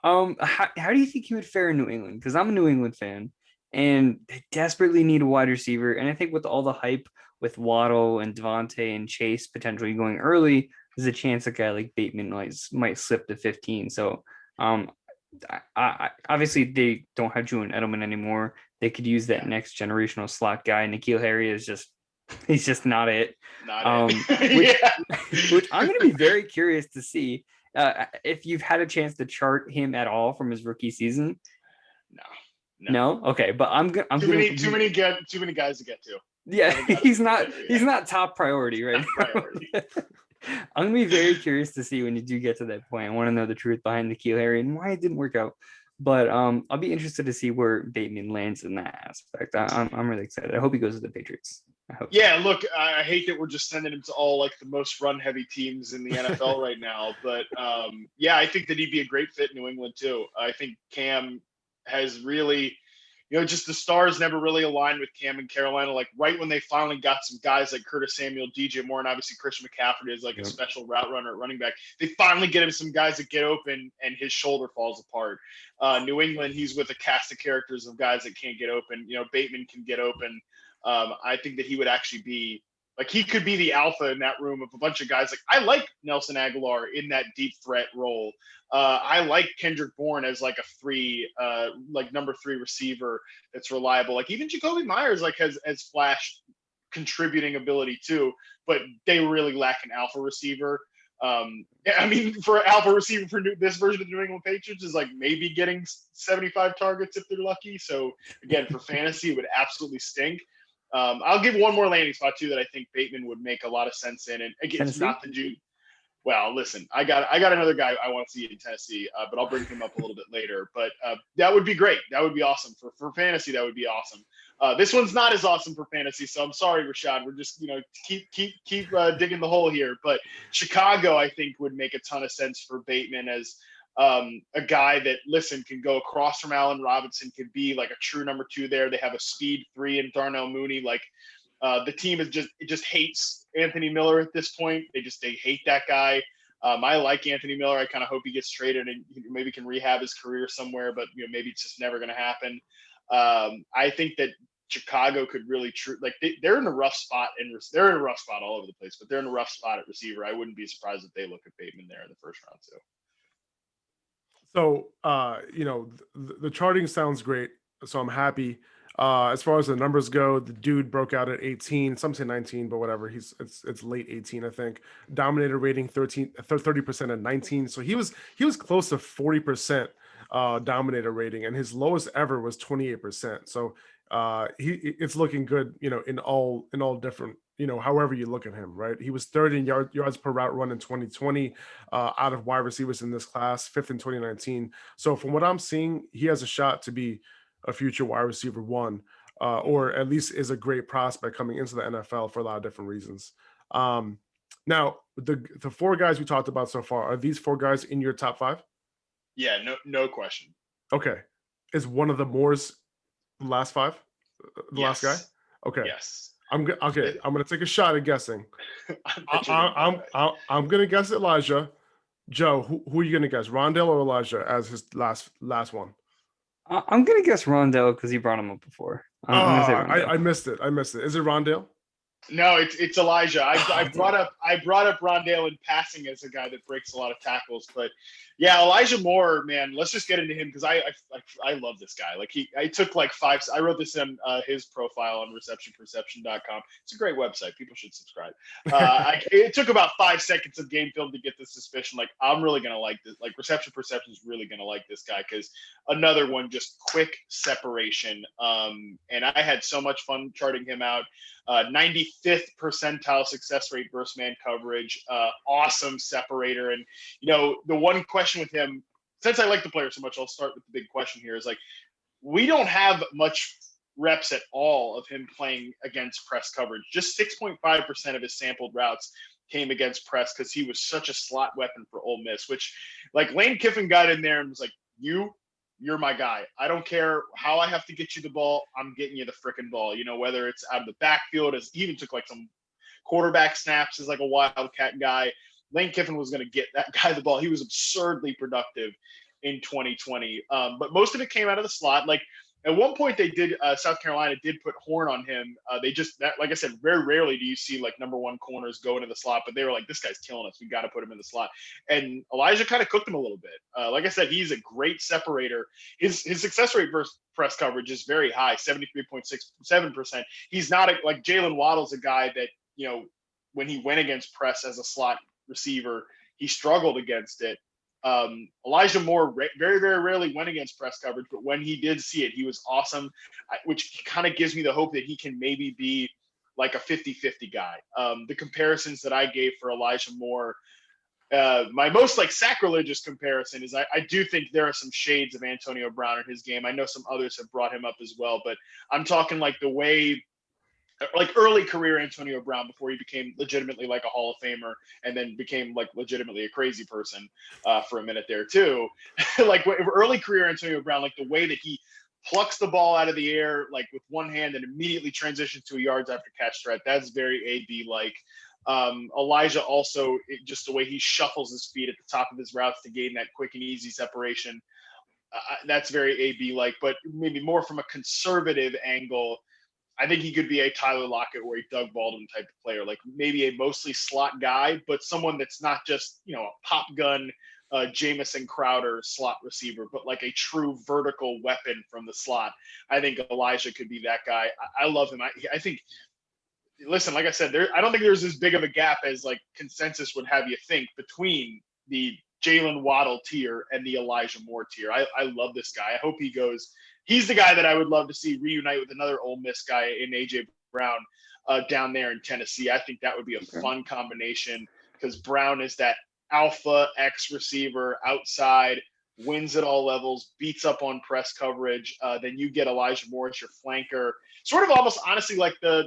How do you think he would fare in New England? Because I'm a New England fan, and they desperately need a wide receiver. And I think with all the hype with Waddle and Devante and Chase potentially going early, there's a chance a guy like Bateman might slip to 15. So, I obviously they don't have Julian Edelman anymore. They could use that next generational slot guy. Nikhil Harry is he's just not it. Which I'm going to be very curious to see if you've had a chance to chart him at all from his rookie season. No. Okay, but I'm too many guys to get to. Yeah, he's not top priority right now. I'm gonna be very curious to see when you do get to that point. I want to know the truth behind Nikhil Harry and why it didn't work out. But I'll be interested to see where Bateman lands in that aspect. I'm really excited. I hope he goes to the Patriots. Yeah, look, I hate that we're just sending him to all like the most run-heavy teams in the NFL right now, but yeah, I think that he'd be a great fit in New England too. I think Cam has really, just the stars never really aligned with Cam in Carolina. Like right when they finally got some guys like Curtis Samuel, DJ Moore, and obviously Christian McCaffrey is like a special route runner at running back. They finally get him some guys that get open, and his shoulder falls apart. New England, he's with a cast of characters of guys that can't get open. Bateman can get open. I think that he would actually be like, he could be the alpha in that room of a bunch of guys. Like I like Nelson Aguilar in that deep threat role. I like Kendrick Bourne as like a number 3 receiver that's reliable. Like even Jacoby Myers has flashed contributing ability too, but they really lack an alpha receiver. I mean, for alpha receiver for this version of the New England Patriots is like maybe getting 75 targets if they're lucky. So again, for fantasy, it would absolutely stink. I'll give one more landing spot too that I think Bateman would make a lot of sense in. And again, it's not the Jude. Well, listen, I got another guy I want to see in Tennessee, but I'll bring him up a little bit later. But that would be great. That would be awesome for fantasy. That would be awesome. This one's not as awesome for fantasy, so I'm sorry, Rashad. We're just keep digging the hole here. But Chicago, I think, would make a ton of sense for Bateman as a guy that, can go across from Allen Robinson, could be like a true number 2 there. They have a speed 3 in Darnell Mooney. Like the team just hates Anthony Miller at this point. They hate that guy. I like Anthony Miller. I kind of hope he gets traded and maybe can rehab his career somewhere, but maybe it's just never going to happen. I think that Chicago could really they're in a rough spot, and they're in a rough spot all over the place, but they're in a rough spot at receiver. I wouldn't be surprised if they look at Bateman there in the first round too. So, the charting sounds great. So I'm happy. As far as the numbers go, the dude broke out at 18. Some say 19, but whatever. It's late 18, I think. Dominator rating 30% at 19. So he was close to 40% Dominator rating, and his lowest ever was 28%. So it's looking good, in all different, however you look at him, right? He was third in yards per route run in 2020 out of wide receivers in this class, 5th in 2019. So from what I'm seeing, he has a shot to be a future wide receiver 1, or at least is a great prospect coming into the NFL for a lot of different reasons. Now, the 4 guys we talked about so far, are these 4 guys in your top 5? Yeah, no question. Okay. Is one of the Moores the last 5? Last guy? Okay. Yes. I'm gonna take a shot at guessing. I'm gonna guess Elijah. Joe, who are you gonna guess? Rondale or Elijah as his last one? I'm gonna guess Rondale because he brought him up before. I missed it. Is it Rondale? No, it's Elijah. I brought up Rondale in passing as a guy that breaks a lot of tackles, but yeah, Elijah Moore, man, let's just get into him because I love this guy. Like I took like 5. I wrote this in his profile on receptionperception.com. It's a great website. People should subscribe. It took about 5 seconds of game film to get the suspicion. Like I'm really gonna like this. Like Reception Perception is really gonna like this guy because another one, just quick separation. And I had so much fun charting him out. 95th percentile success rate versus man coverage, awesome separator. And the one question with him, since I like the player so much, I'll start with the big question here, is like we don't have much reps at all of him playing against press coverage. Just 6.5% of his sampled routes came against press because he was such a slot weapon for Ole Miss, which like Lane Kiffin got in there and was like, you're my guy. I don't care how I have to get you the ball. I'm getting you the frickin' ball. Whether it's out of the backfield, as he even took like some quarterback snaps as like a wildcat guy. Lane Kiffin was going to get that guy the ball. He was absurdly productive in 2020. But most of it came out of the slot. Like at one point they did, South Carolina did put Horn on him. Like I said, very rarely do you see like number 1 corners go into the slot, but they were like, this guy's killing us. We got to put him in the slot. And Elijah kind of cooked him a little bit. Like I said, he's a great separator. His success rate versus press coverage is very high, 73.67%. He's not like Jaylen Waddle's a guy that, when he went against press as a slot receiver, he struggled against it. Elijah Moore very, very rarely went against press coverage, but when he did see it, he was awesome, which kind of gives me the hope that he can maybe be like a 50-50 guy. The comparisons that I gave for Elijah Moore, my most like sacrilegious comparison is I do think there are some shades of Antonio Brown in his game. I know some others have brought him up as well, but I'm talking like the way like early career Antonio Brown before he became legitimately like a Hall of Famer and then became like legitimately a crazy person for a minute there too. Like early career Antonio Brown, like the way that he plucks the ball out of the air like with one hand and immediately transitions to a yards after catch threat. That's very AB like. Elijah also, just the way he shuffles his feet at the top of his routes to gain that quick and easy separation. That's very AB like, but maybe more from a conservative angle. I think he could be a Tyler Lockett or a Doug Baldwin type of player, like maybe a mostly slot guy, but someone that's not just, you know, a pop gun Jamison Crowder slot receiver, but like a true vertical weapon from the slot. I think Elijah could be that guy. I love him. I think, listen, like I said, I don't think there's as big of a gap as like consensus would have you think between the Jaylen Waddle tier and the Elijah Moore tier. I love this guy. I hope he goes. He's the guy that I would love to see reunite with another Ole Miss guy in AJ Brown down there in Tennessee. I think that would be a fun combination because Brown is that alpha X receiver outside, wins at all levels, beats up on press coverage. Then you get Elijah Moore as your flanker, sort of almost honestly like the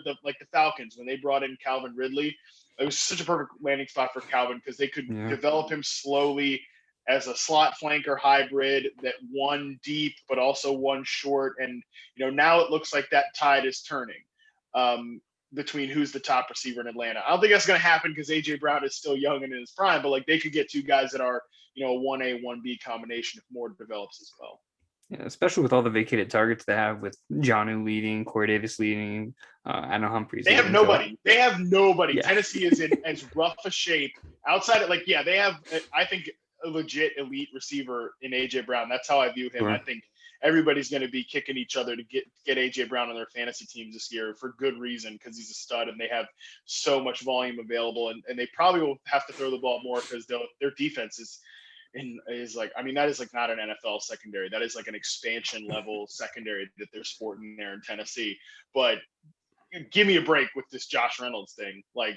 Falcons when they brought in Calvin Ridley. It was such a perfect landing spot for Calvin because they could develop him slowly as a slot flanker hybrid, that one deep but also one short. And you know, now it looks like that tide is turning between who's the top receiver in Atlanta. I don't think that's going to happen because AJ Brown is still young and in his prime, but like they could get two guys that are, you know, a 1A, 1B combination if Moore develops as well. Yeah, especially with all the vacated targets they have with Jonnu leading, Corey Davis leading, Adam Humphries. They have nobody. So. They have nobody. Yeah. Tennessee is in as rough a shape outside of like, yeah, they have, I think, a legit elite receiver in AJ Brown. That's how I view him. Sure. I think everybody's going to be kicking each other to get AJ Brown on their fantasy teams this year for good reason, because he's a stud and they have so much volume available, and they probably will have to throw the ball more because their defense is like, I mean, that is like not an NFL secondary. That is like an expansion level secondary that they're sporting there in Tennessee. But give me a break with this Josh Reynolds thing. Like,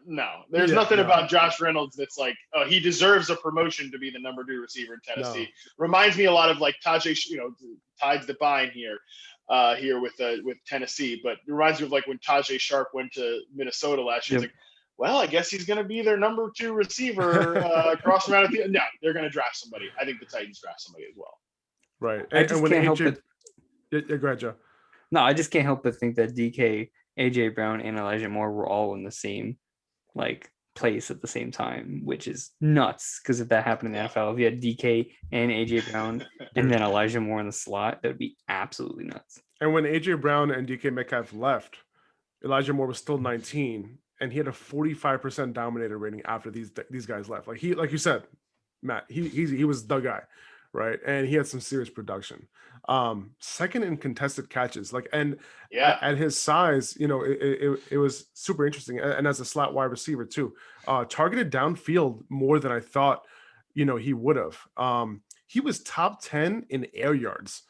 no, there's nothing about Josh Reynolds that's like, oh, he deserves a promotion to be the number 2 receiver in Tennessee. No. Reminds me a lot of like Tajay, you know, tides that bind here with Tennessee, but it reminds me of like when Tajay Sharp went to Minnesota last year. It's like, well, I guess he's going to be their number 2 receiver across the route. No, they're going to draft somebody. I think the Titans draft somebody as well. Right. And when AJ, go ahead, Joe. No, I just can't help but think that DK, AJ Brown, and Elijah Moore were all in the same like place at the same time, which is nuts. Because if that happened in the NFL, if you had DK and AJ Brown and then Elijah Moore in the slot, that would be absolutely nuts. And when AJ Brown and DK Metcalf left, Elijah Moore was still 19. And he had a 45% dominator rating after these guys left. Like you said, Matt, he was the guy, right? And he had some serious production. Second in contested catches, at his size, you know, it was super interesting. And as a slot wide receiver too, targeted downfield more than I thought, you know, he would have. He was top 10 in air yards.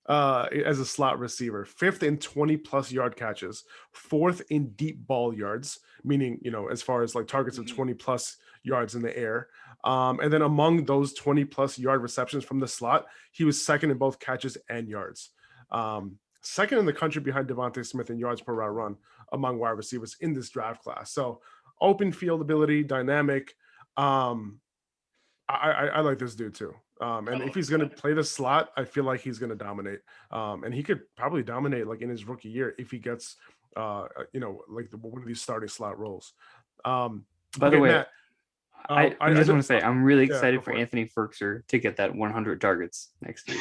As a slot receiver, 5th in 20 plus yard catches, 4th in deep ball yards, meaning, you know, as far as like targets of 20 plus yards in the air. And then among those 20 plus yard receptions from the slot, he was 2nd in both catches and yards. 2nd in the country behind Devonta Smith in yards per route run among wide receivers in this draft class. So open field ability, dynamic. I like this dude too. And if he's going to play the slot, I feel like he's going to dominate. And he could probably dominate like in his rookie year if he gets, you know, like one of these starting slot roles. By the way, Matt, I just want to say I'm really excited for Anthony Ferkser to get that 100 targets next year.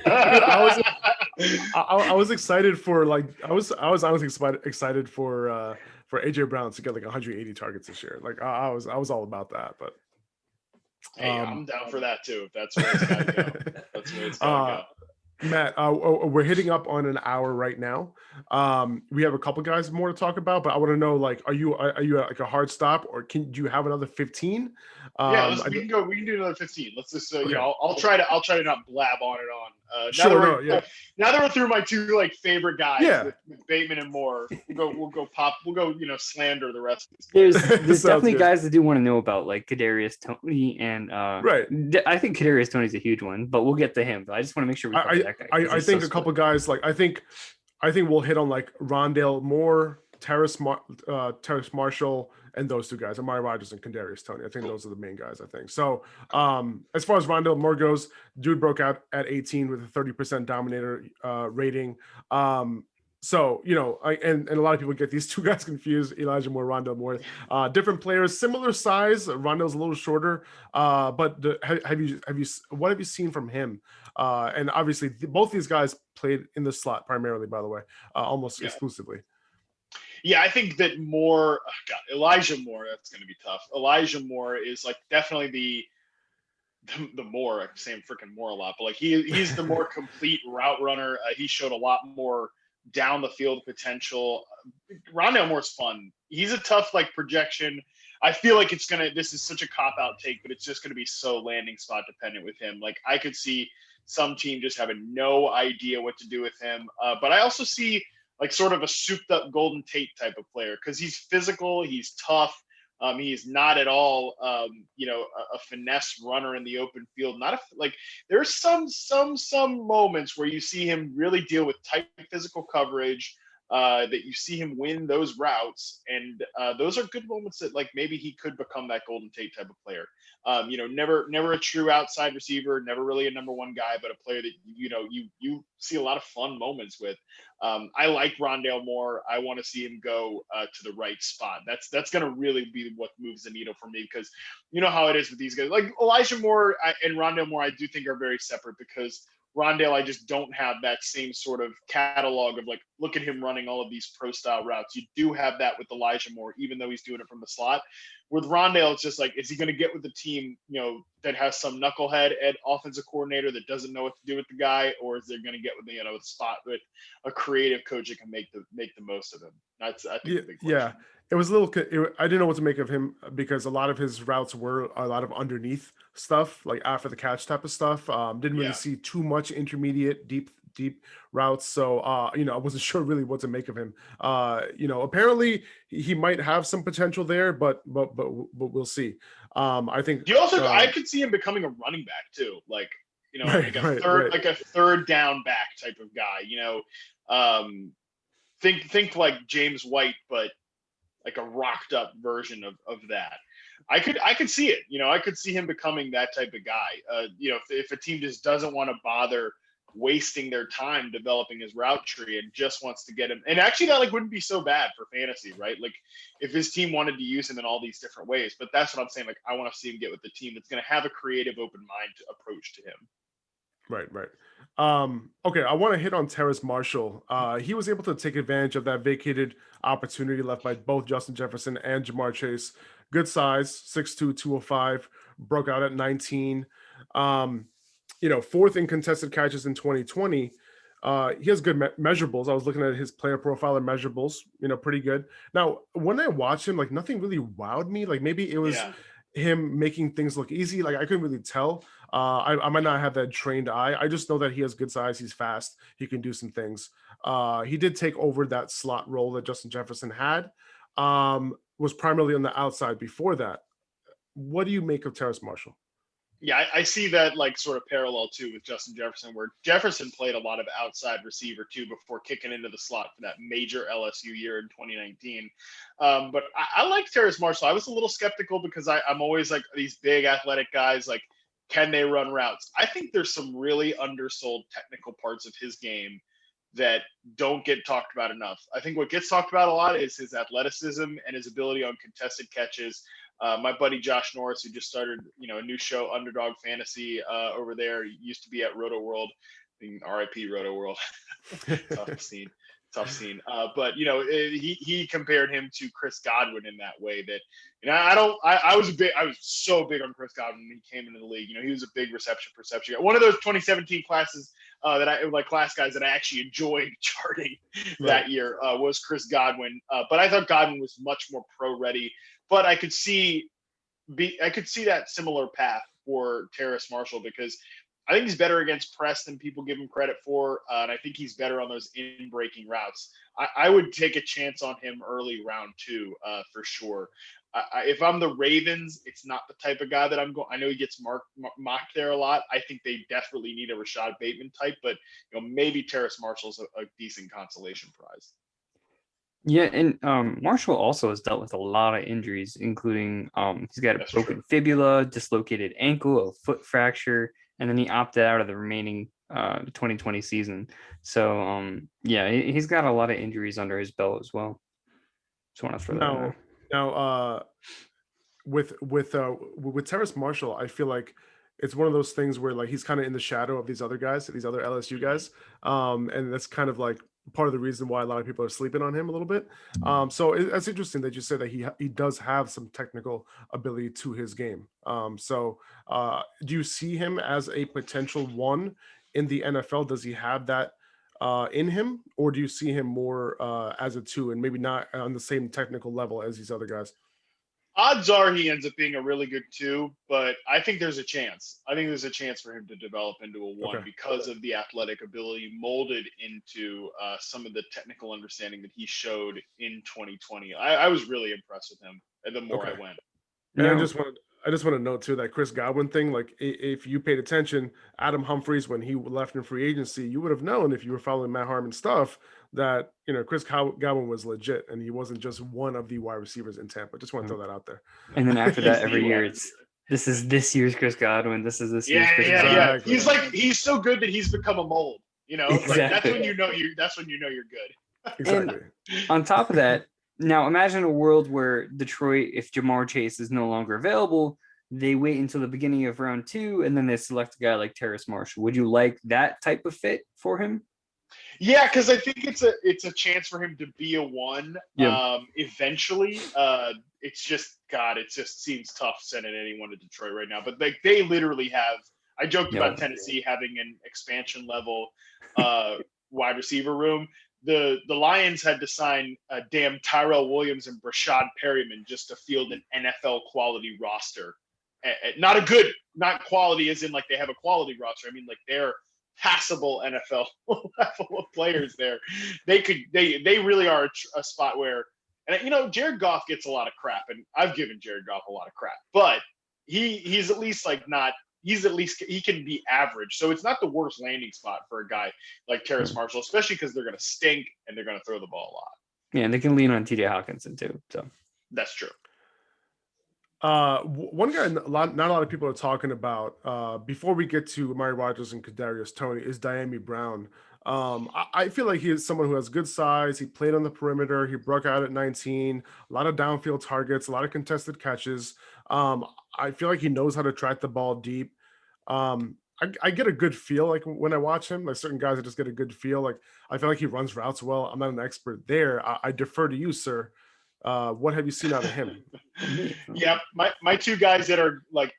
I was excited for like I was honestly excited for AJ Brown to get like 180 targets this year. Like I was all about that, but. Hey, I'm down for that too. If that's where it's got to go. That's where it's got to go. Matt, we're hitting up on an hour right now. We have a couple guys more to talk about, but I want to know, like, are you at like a hard stop, or do you have another 15? Yeah, we can go. We can do another 15. Let's just, okay. You know, I'll try to not blab on and on. Now that we're through my 2 like favorite guys, with Bateman and Moore, we'll go, you know, slander the rest of this. There's definitely guys that do want to know about like Kadarius Toney and right. I think Kadarius Toney's a huge one, but we'll get to him. But I just want to make sure we cover that guy. I think a couple guys, like I think I think we'll hit on like Rondale Moore, Terrace Marshall, and those two guys, Amari Rodgers and Canary Sony. I think those are the main guys, I think. So as far as Rondale Moore goes, dude broke out at 18 with a 30% Dominator rating. So, and a lot of people get these two guys confused, Elijah Moore, Rondale Moore. Different players, similar size. Rondale's a little shorter. But what have you seen from him? And obviously, both these guys played in the slot primarily, by the way, almost exclusively. Yeah, I think that Elijah Moore, that's going to be tough. Elijah Moore is like definitely the more, I'm saying freaking more a lot, but like he's the more complete route runner. He showed a lot more down the field potential. Rondale Moore's fun. He's a tough like projection. I feel like this is such a cop-out take, but it's just going to be so landing spot dependent with him. Like I could see some team just having no idea what to do with him. But I also see like sort of a souped up Golden Tate type of player because he's physical, he's tough. He's not at all, a finesse runner in the open field. There's some moments where you see him really deal with tight physical coverage, that you see him win those routes, and those are good moments that like maybe he could become that Golden Tate type of player. Never a true outside receiver, never really a number one guy, but a player that you see a lot of fun moments with. I like Rondale Moore. I want to see him go to the right spot. That's going to really be what moves the needle for me, because you know how it is with these guys. Like Elijah Moore and Rondale Moore, I do think are very separate, because Rondale, I just don't have that same sort of catalog of like, look at him running all of these pro style routes. You do have that with Elijah Moore, even though he's doing it from the slot. With Rondale, it's just like, is he going to get with the team, that has some knucklehead offensive coordinator that doesn't know what to do with the guy, or is there going to get with a spot with a creative coach that can make the most of him? That's I think the big question. Yeah. It was I didn't know what to make of him, because a lot of his routes were a lot of underneath stuff, like after the catch type of stuff. Didn't really see too much intermediate, deep routes. So, I wasn't sure really what to make of him. Apparently he might have some potential there, but we'll see. I think you also, I could see him becoming a running back too. Like, like a third down back type of guy, think like James White, but like a rocked up version of that. I could see it. I could see him becoming that type of guy. If a team just doesn't want to bother wasting their time developing his route tree and just wants to get him, and actually that like wouldn't be so bad for fantasy, right? Like if his team wanted to use him in all these different ways. But that's what I'm saying. Like I want to see him get with the team that's going to have a creative, open mind to approach to him. Right. Okay, I want to hit on Terrace Marshall. He was able to take advantage of that vacated opportunity left by both Justin Jefferson and Jamar Chase. Good size, 6'2", 205, broke out at 19. Fourth in contested catches in 2020. He has good measurables. I was looking at his player profile and measurables, pretty good. Now, when I watched him, like nothing really wowed me. Like maybe it was him making things look easy. Like I couldn't really tell. I might not have that trained eye. I just know that he has good size. He's fast. He can do some things. He did take over that slot role that Justin Jefferson had. Was primarily on the outside before that. What do you make of Terrace Marshall? Yeah, I see that like sort of parallel too with Justin Jefferson, where Jefferson played a lot of outside receiver too before kicking into the slot for that major LSU year in 2019. But I like Terrace Marshall. I was a little skeptical because I'm always like these big athletic guys, like, can they run routes? I think there's some really undersold technical parts of his game that don't get talked about enough. I think what gets talked about a lot is his athleticism and his ability on contested catches. My buddy Josh Norris, who just started, a new show, Underdog Fantasy, over there, used to be at Roto World, RIP Roto World. Tough scene. But he compared him to Chris Godwin in that way. That I was so big on Chris Godwin when he came into the league. He was a big reception perception guy. One of those 2017 classes class guys that I actually enjoyed charting that year was Chris Godwin. But I thought Godwin was much more pro ready. But I could see that similar path for Terrace Marshall, because I think he's better against press than people give him credit for, and I think he's better on those in-breaking routes. I would take a chance on him early round 2 for sure. If I'm the Ravens, it's not the type of guy that I'm going. I know he gets mocked there a lot. I think they desperately need a Rashad Bateman type, but maybe Terrace Marshall's a decent consolation prize. Yeah, and Marshall also has dealt with a lot of injuries, including he's got a broken fibula, dislocated ankle, a foot fracture, and then he opted out of the remaining 2020 season. So yeah, he's got a lot of injuries under his belt as well. Just want to throw that in there. Now, with Terrace Marshall, I feel like it's one of those things where like he's kind of in the shadow of these other guys, these other LSU guys, and that's kind of like part of the reason why a lot of people are sleeping on him a little bit. So it's interesting that you said that he does have some technical ability to his game. So do you see him as a potential one in the NFL? Does he have that in him, or do you see him more as a 2 and maybe not on the same technical level as these other guys? Odds are he ends up being a really good 2, but I think there's a chance. I think there's a chance for him to develop into a 1 because of the athletic ability molded into some of the technical understanding that he showed in 2020. I was really impressed with him the more I went. And I just want to note too that Chris Godwin thing, like if you paid attention, Adam Humphries, when he left in free agency, you would have known if you were following Matt Harmon stuff that, Chris Godwin was legit and he wasn't just one of the wide receivers in Tampa. Just want to throw that out there. And then after that, every year this is this year's Chris Godwin. This is this year's Chris Godwin. Yeah. He's so good that he's become a mold, Exactly. Like that's when you know you're good. Exactly. And on top of that, now imagine a world where Detroit, if Jamar Chase is no longer available, they wait until the beginning of round 2 and then they select a guy like Terrace Marshall. Would you like that type of fit for him? Yeah, because I think it's a chance for him to be a 1 eventually. It just seems tough sending anyone to Detroit right now. But like they literally have. I joked about Tennessee having an expansion level wide receiver room. The Lions had to sign damn Tyrell Williams and Rashad Perryman just to field an NFL quality roster. Not quality as in like they have a quality roster. I mean like they're passable NFL level of players there. They really are a spot where, and Jared Goff gets a lot of crap, and I've given Jared Goff a lot of crap, but he's at least he can be average. So it's not the worst landing spot for a guy like Terrace Marshall, especially because they're going to stink and they're going to throw the ball a lot. Yeah, and they can lean on TJ Hawkinson too. So that's true. One guy not a lot of people are talking about before we get to Amari Rodgers and Kadarius Toney is Dyami Brown. I feel like he is someone who has good size. He played on the perimeter. He broke out at 19, a lot of downfield targets, a lot of contested catches. I feel like he knows how to track the ball deep. I get a good feel like when I watch him, like certain guys, I just get a good feel. Like I feel like he runs routes well. I'm not an expert there. I defer to you, sir. What have you seen out of him? Yeah, my 2 guys that are like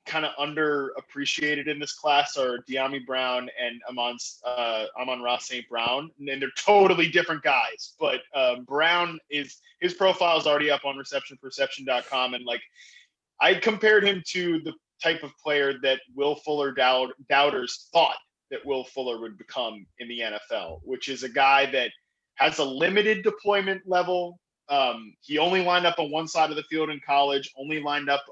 kind of underappreciated in this class are Dyami Brown and Amon-Ra St. Brown, and they're totally different guys. But Brown his profile is already up on receptionperception.com, and like I compared him to the type of player that Will Fuller doubters thought that Will Fuller would become in the NFL, which is a guy that has a limited deployment level. He only lined up on one side of the field in college, only lined up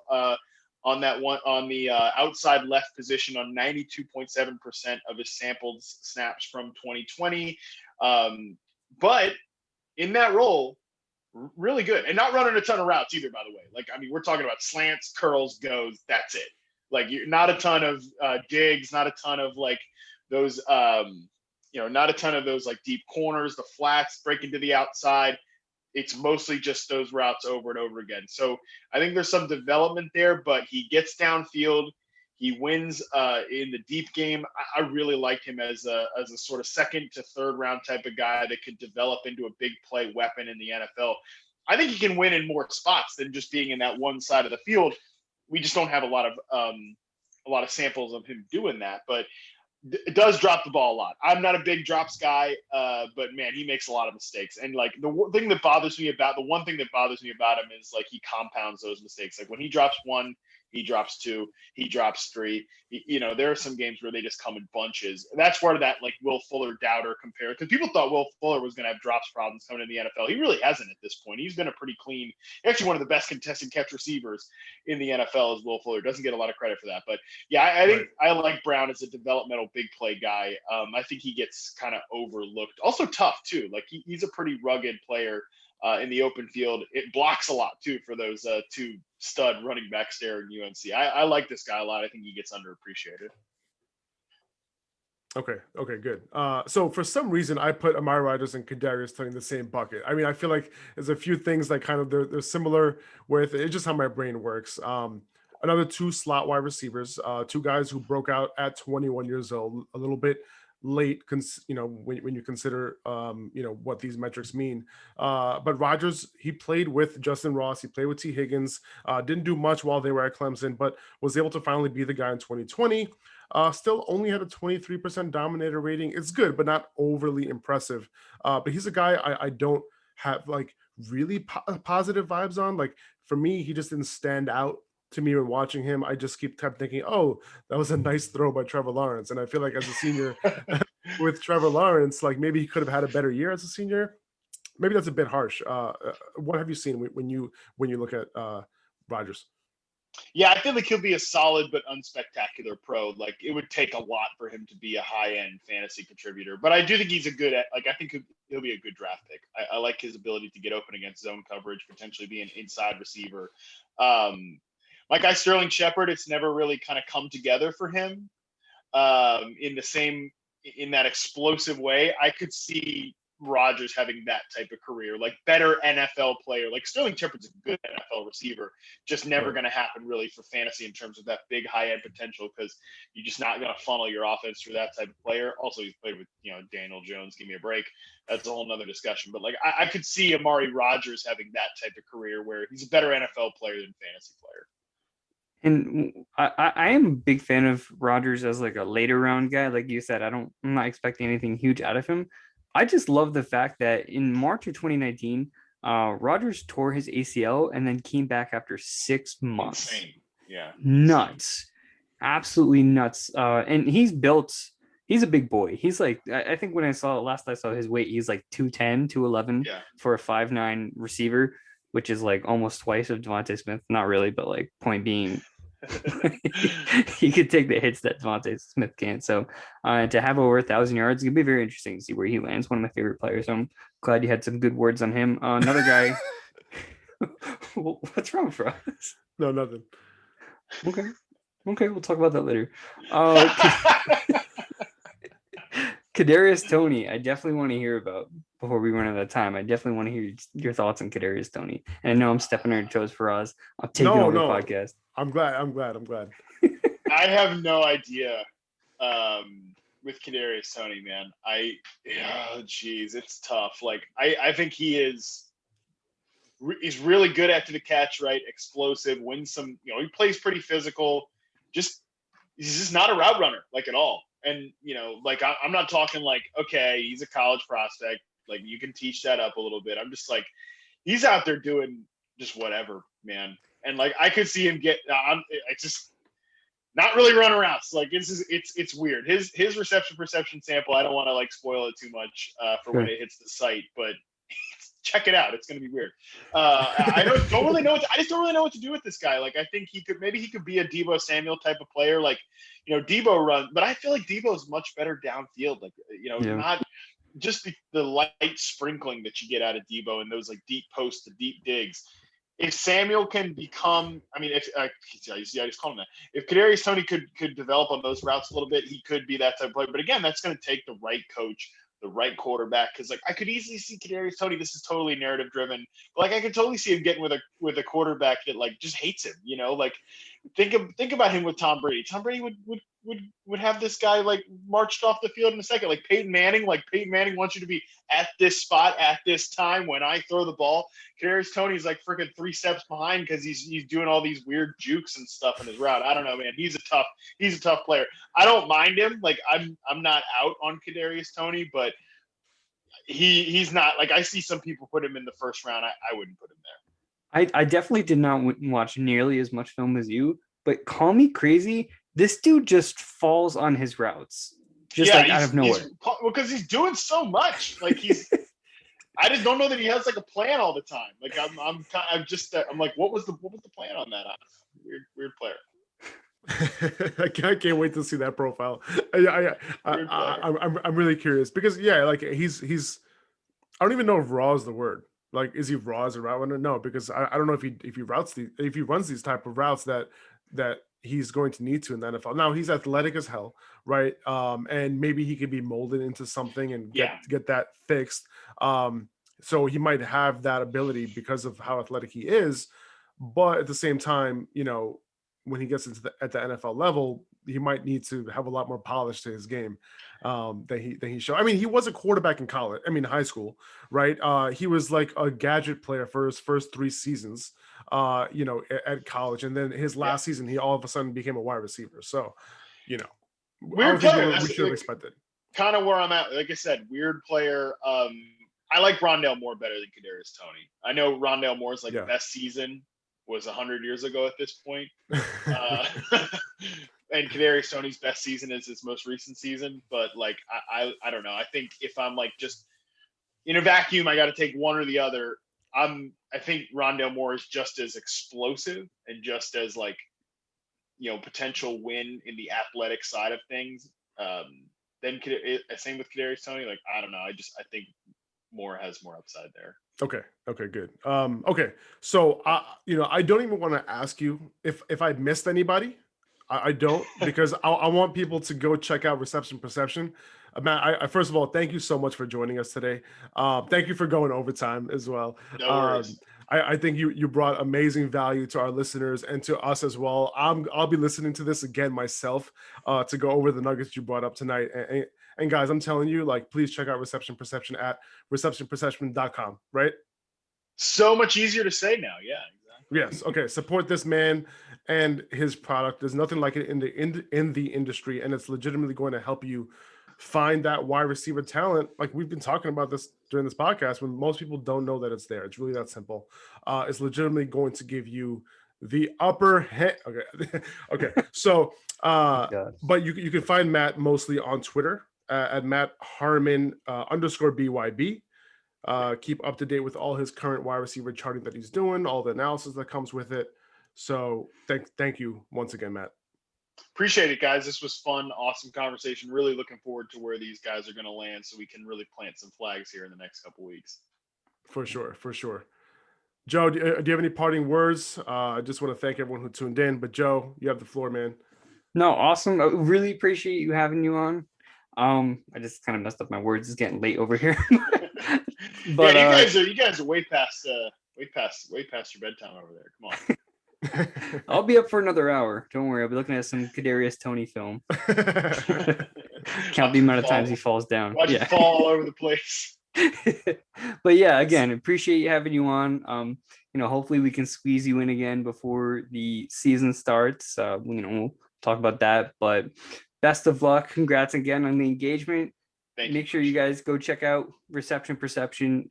on the outside left position on 92.7% of his sampled snaps from 2020. But in that role, really good, and not running a ton of routes either, by the way. Like, I mean, we're talking about slants, curls, goes, that's it. Like, you're not a ton of digs, not a ton of like those, not a ton of those like deep corners, the flats, breaking to the outside. It's mostly just those routes over and over again. So I think there's some development there, but he gets downfield. He wins in the deep game. I really liked him as a sort of second to third round type of guy that could develop into a big play weapon in the NFL. I think he can win in more spots than just being in that one side of the field. We just don't have a lot of samples of him doing that, but it does drop the ball a lot. I'm not a big drops guy, but man, he makes a lot of mistakes. And like the one thing that bothers me about him is like he compounds those mistakes. Like when he drops one, he drops 2, he drops 3. There are some games where they just come in bunches. And that's part of that, like, Will Fuller doubter compare, because people thought Will Fuller was going to have drops problems coming in the NFL. He really hasn't at this point. He's been a pretty clean, actually one of the best contested catch receivers in the NFL is Will Fuller. Doesn't get a lot of credit for that. But yeah, I think I like Brown as a developmental big play guy. I think he gets kind of overlooked. Also tough too. Like he's a pretty rugged player in the open field. It blocks a lot too for those 2 stud running backs there in UNC. I like this guy a lot. I think he gets underappreciated. Okay, good. So for some reason, I put Amari Rodgers and Kadarius Toney in the same bucket. I mean, I feel like there's a few things that kind of they're similar with. It's just how my brain works. Another 2 slot wide receivers, 2 guys who broke out at 21 years old, a little bit late, when you consider, what these metrics mean. But Rodgers, he played with Justin Ross, he played with T. Higgins, didn't do much while they were at Clemson, but was able to finally be the guy in 2020. Still only had a 23% Dominator rating. It's good, but not overly impressive. But he's a guy I don't have like really positive vibes on. Like for me, he just didn't stand out to me when watching him. I just kept thinking, oh, that was a nice throw by Trevor Lawrence. And I feel like as a senior with Trevor Lawrence, like maybe he could have had a better year as a senior. Maybe that's a bit harsh. What have you seen when you look at Rodgers? Yeah, I feel like he'll be a solid but unspectacular pro. Like it would take a lot for him to be a high-end fantasy contributor. But I do think he's I think he'll be a good draft pick. I like his ability to get open against zone coverage, potentially be an inside receiver. My guy Sterling Shepard, it's never really kind of come together for him in that explosive way. I could see Rodgers having that type of career, like better NFL player. Like Sterling Shepard's a good NFL receiver, just never going to happen really for fantasy in terms of that big high-end potential, because you're just not going to funnel your offense through that type of player. Also, he's played with Daniel Jones. Give me a break. That's a whole nother discussion. But like I could see Amari Rodgers having that type of career where he's a better NFL player than fantasy player. And I am a big fan of Rodgers as like a later round guy. Like you said, I'm not expecting anything huge out of him. I just love the fact that in March of 2019, Rodgers tore his ACL and then came back after 6 months. Insane. Yeah. Nuts. Insane. Absolutely nuts. And he's a big boy. He's like, I think when I saw his weight, he's like 210, 211 for a 5'9" receiver, which is like almost twice of Devonta Smith. Not really, but like point being, he could take the hits that Devonta Smith can't. So to have over 1,000 yards, it'll be very interesting to see where he lands. One of my favorite players. So I'm glad you had some good words on him. Another guy. What's wrong for us? No, nothing. Okay, we'll talk about that later. Kadarius Toney, I definitely want to hear about before we run out of time. I definitely want to hear your thoughts on Kadarius Toney. And I know I'm stepping on your toes for us. I'm taking over the podcast. I'm glad. I have no idea with Kadarius Toney, man. It's tough. Like I think he's really good after the catch, right? Explosive, wins some. He plays pretty physical. He's just not a route runner, like at all. And, like, I'm not talking like, okay, he's a college prospect. Like, you can teach that up a little bit. I'm just like, he's out there doing just whatever, man. And, like, I could see him it's just not really run around. So, like, it's weird. His reception perception sample, I don't want to, like, spoil it too much for when it hits the site, but check it out. It's going to be weird. I don't really know I just don't really know what to do with this guy. Like, I think he could be a Deebo Samuel type of player. Like, Deebo run, but I feel like Deebo is much better downfield. Like, not just the light sprinkling that you get out of Deebo and those like deep posts to deep digs. If Samuel can become, I just call him that. If Kadarius Toney could develop on those routes a little bit, he could be that type of player. But again, that's going to take the right coach, the right quarterback, because like I could easily see Kadarius Toney. This is totally narrative driven, but like I could totally see him getting with a quarterback that like just hates him. Like think about him with Tom Brady. Tom Brady would have this guy like marched off the field in a second. Like Peyton Manning wants you to be at this spot at this time when I throw the ball. Kadarius Toney's like freaking 3 steps behind because he's doing all these weird jukes and stuff in his route. I don't know, man. He's a tough player. I don't mind him. Like I'm not out on Kadarius Toney, but he's not like I see some people put him in the first round. I wouldn't put him there. I definitely did not watch nearly as much film as you, but call me crazy. This dude just falls on his routes, just like out of nowhere. Because he's doing so much. Like I just don't know that he has like a plan all the time. Like I'm like, what was the plan on that? Weird player. I can't wait to see that profile. I'm really curious because like he's I don't even know if raw is the word. Like, is he raw as a route runner? No, because I don't know if he runs these type of routes that he's going to need to in the NFL. Now he's athletic as hell, right? And maybe he could be molded into something and get that fixed. So he might have that ability because of how athletic he is, but at the same time, when he gets at the NFL level, he might need to have a lot more polish to his game than he showed. I mean, he was a quarterback in college. I mean, high school, right? He was like a gadget player for his first 3 seasons, at college, and then his last season, he all of a sudden became a wide receiver. So, weird player. We should have expected. Kind of where I'm at. Like I said, weird player. I like Rondale Moore better than Kadarius Toney. I know Rondale Moore's best season was 100 years ago at this point. And Canary Sony's best season is his most recent season. But I don't know. I think if I'm just in a vacuum, I got to take one or the other. I think Rondale Moore is just as explosive and just as potential win in the athletic side of things. Then same with Kadarius Toney. I don't know. I think Moore has more upside there. Okay, good. Okay, so I don't even want to ask you if I missed anybody. I don't, because I want people to go check out Reception Perception. Matt, I first of all, thank you so much for joining us today. Thank you for going overtime as well. No worries. I think you brought amazing value to our listeners and to us as well. I'll be listening to this again myself to go over the nuggets you brought up tonight. And guys, I'm telling you, please check out Reception Perception at receptionperception.com, right? So much easier to say now. Yeah, exactly. Yes. Okay. Support this man and his product. There's nothing like it in the industry, and it's legitimately going to help you find that wide receiver talent. Like we've been talking about this during this podcast, when most people don't know that it's there. It's really that simple. It's legitimately going to give you the upper hand. Okay. Okay. So, but you can find Matt mostly on Twitter at Matt Harmon _BYB. Keep up to date with all his current wide receiver charting that he's doing, all the analysis that comes with it. So thank you once again, Matt. Appreciate it, guys. This was fun, awesome conversation. Really looking forward to where these guys are going to land so we can really plant some flags here in the next couple weeks. For sure. Joe, do you have any parting words? I just want to thank everyone who tuned in. But Joe, you have the floor, man. No, awesome. I really appreciate you having you on. I just kind of messed up my words. It's getting late over here. But you guys are way past your bedtime over there. Come on. I'll be up for another hour. Don't worry. I'll be looking at some Kadarius Toney film. Count the amount of times he falls down. Watch it fall all over the place. But yeah, again, appreciate having you on. Hopefully we can squeeze you in again before the season starts. We'll talk about that. But best of luck. Congrats again on the engagement. Make sure you guys go check out Reception Perception.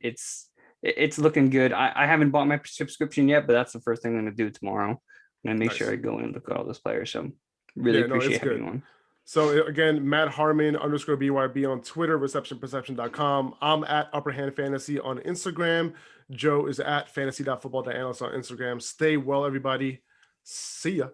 It's looking good. I haven't bought my subscription yet, but that's the first thing I'm going to do tomorrow. I'm going to make sure I go in and look at all those players. So really appreciate having you on. So again, Matt Harmon _BYB on Twitter, receptionperception.com. I'm at UpperHand Fantasy on Instagram. Joe is at fantasy.football.analyst on Instagram. Stay well, everybody. See ya.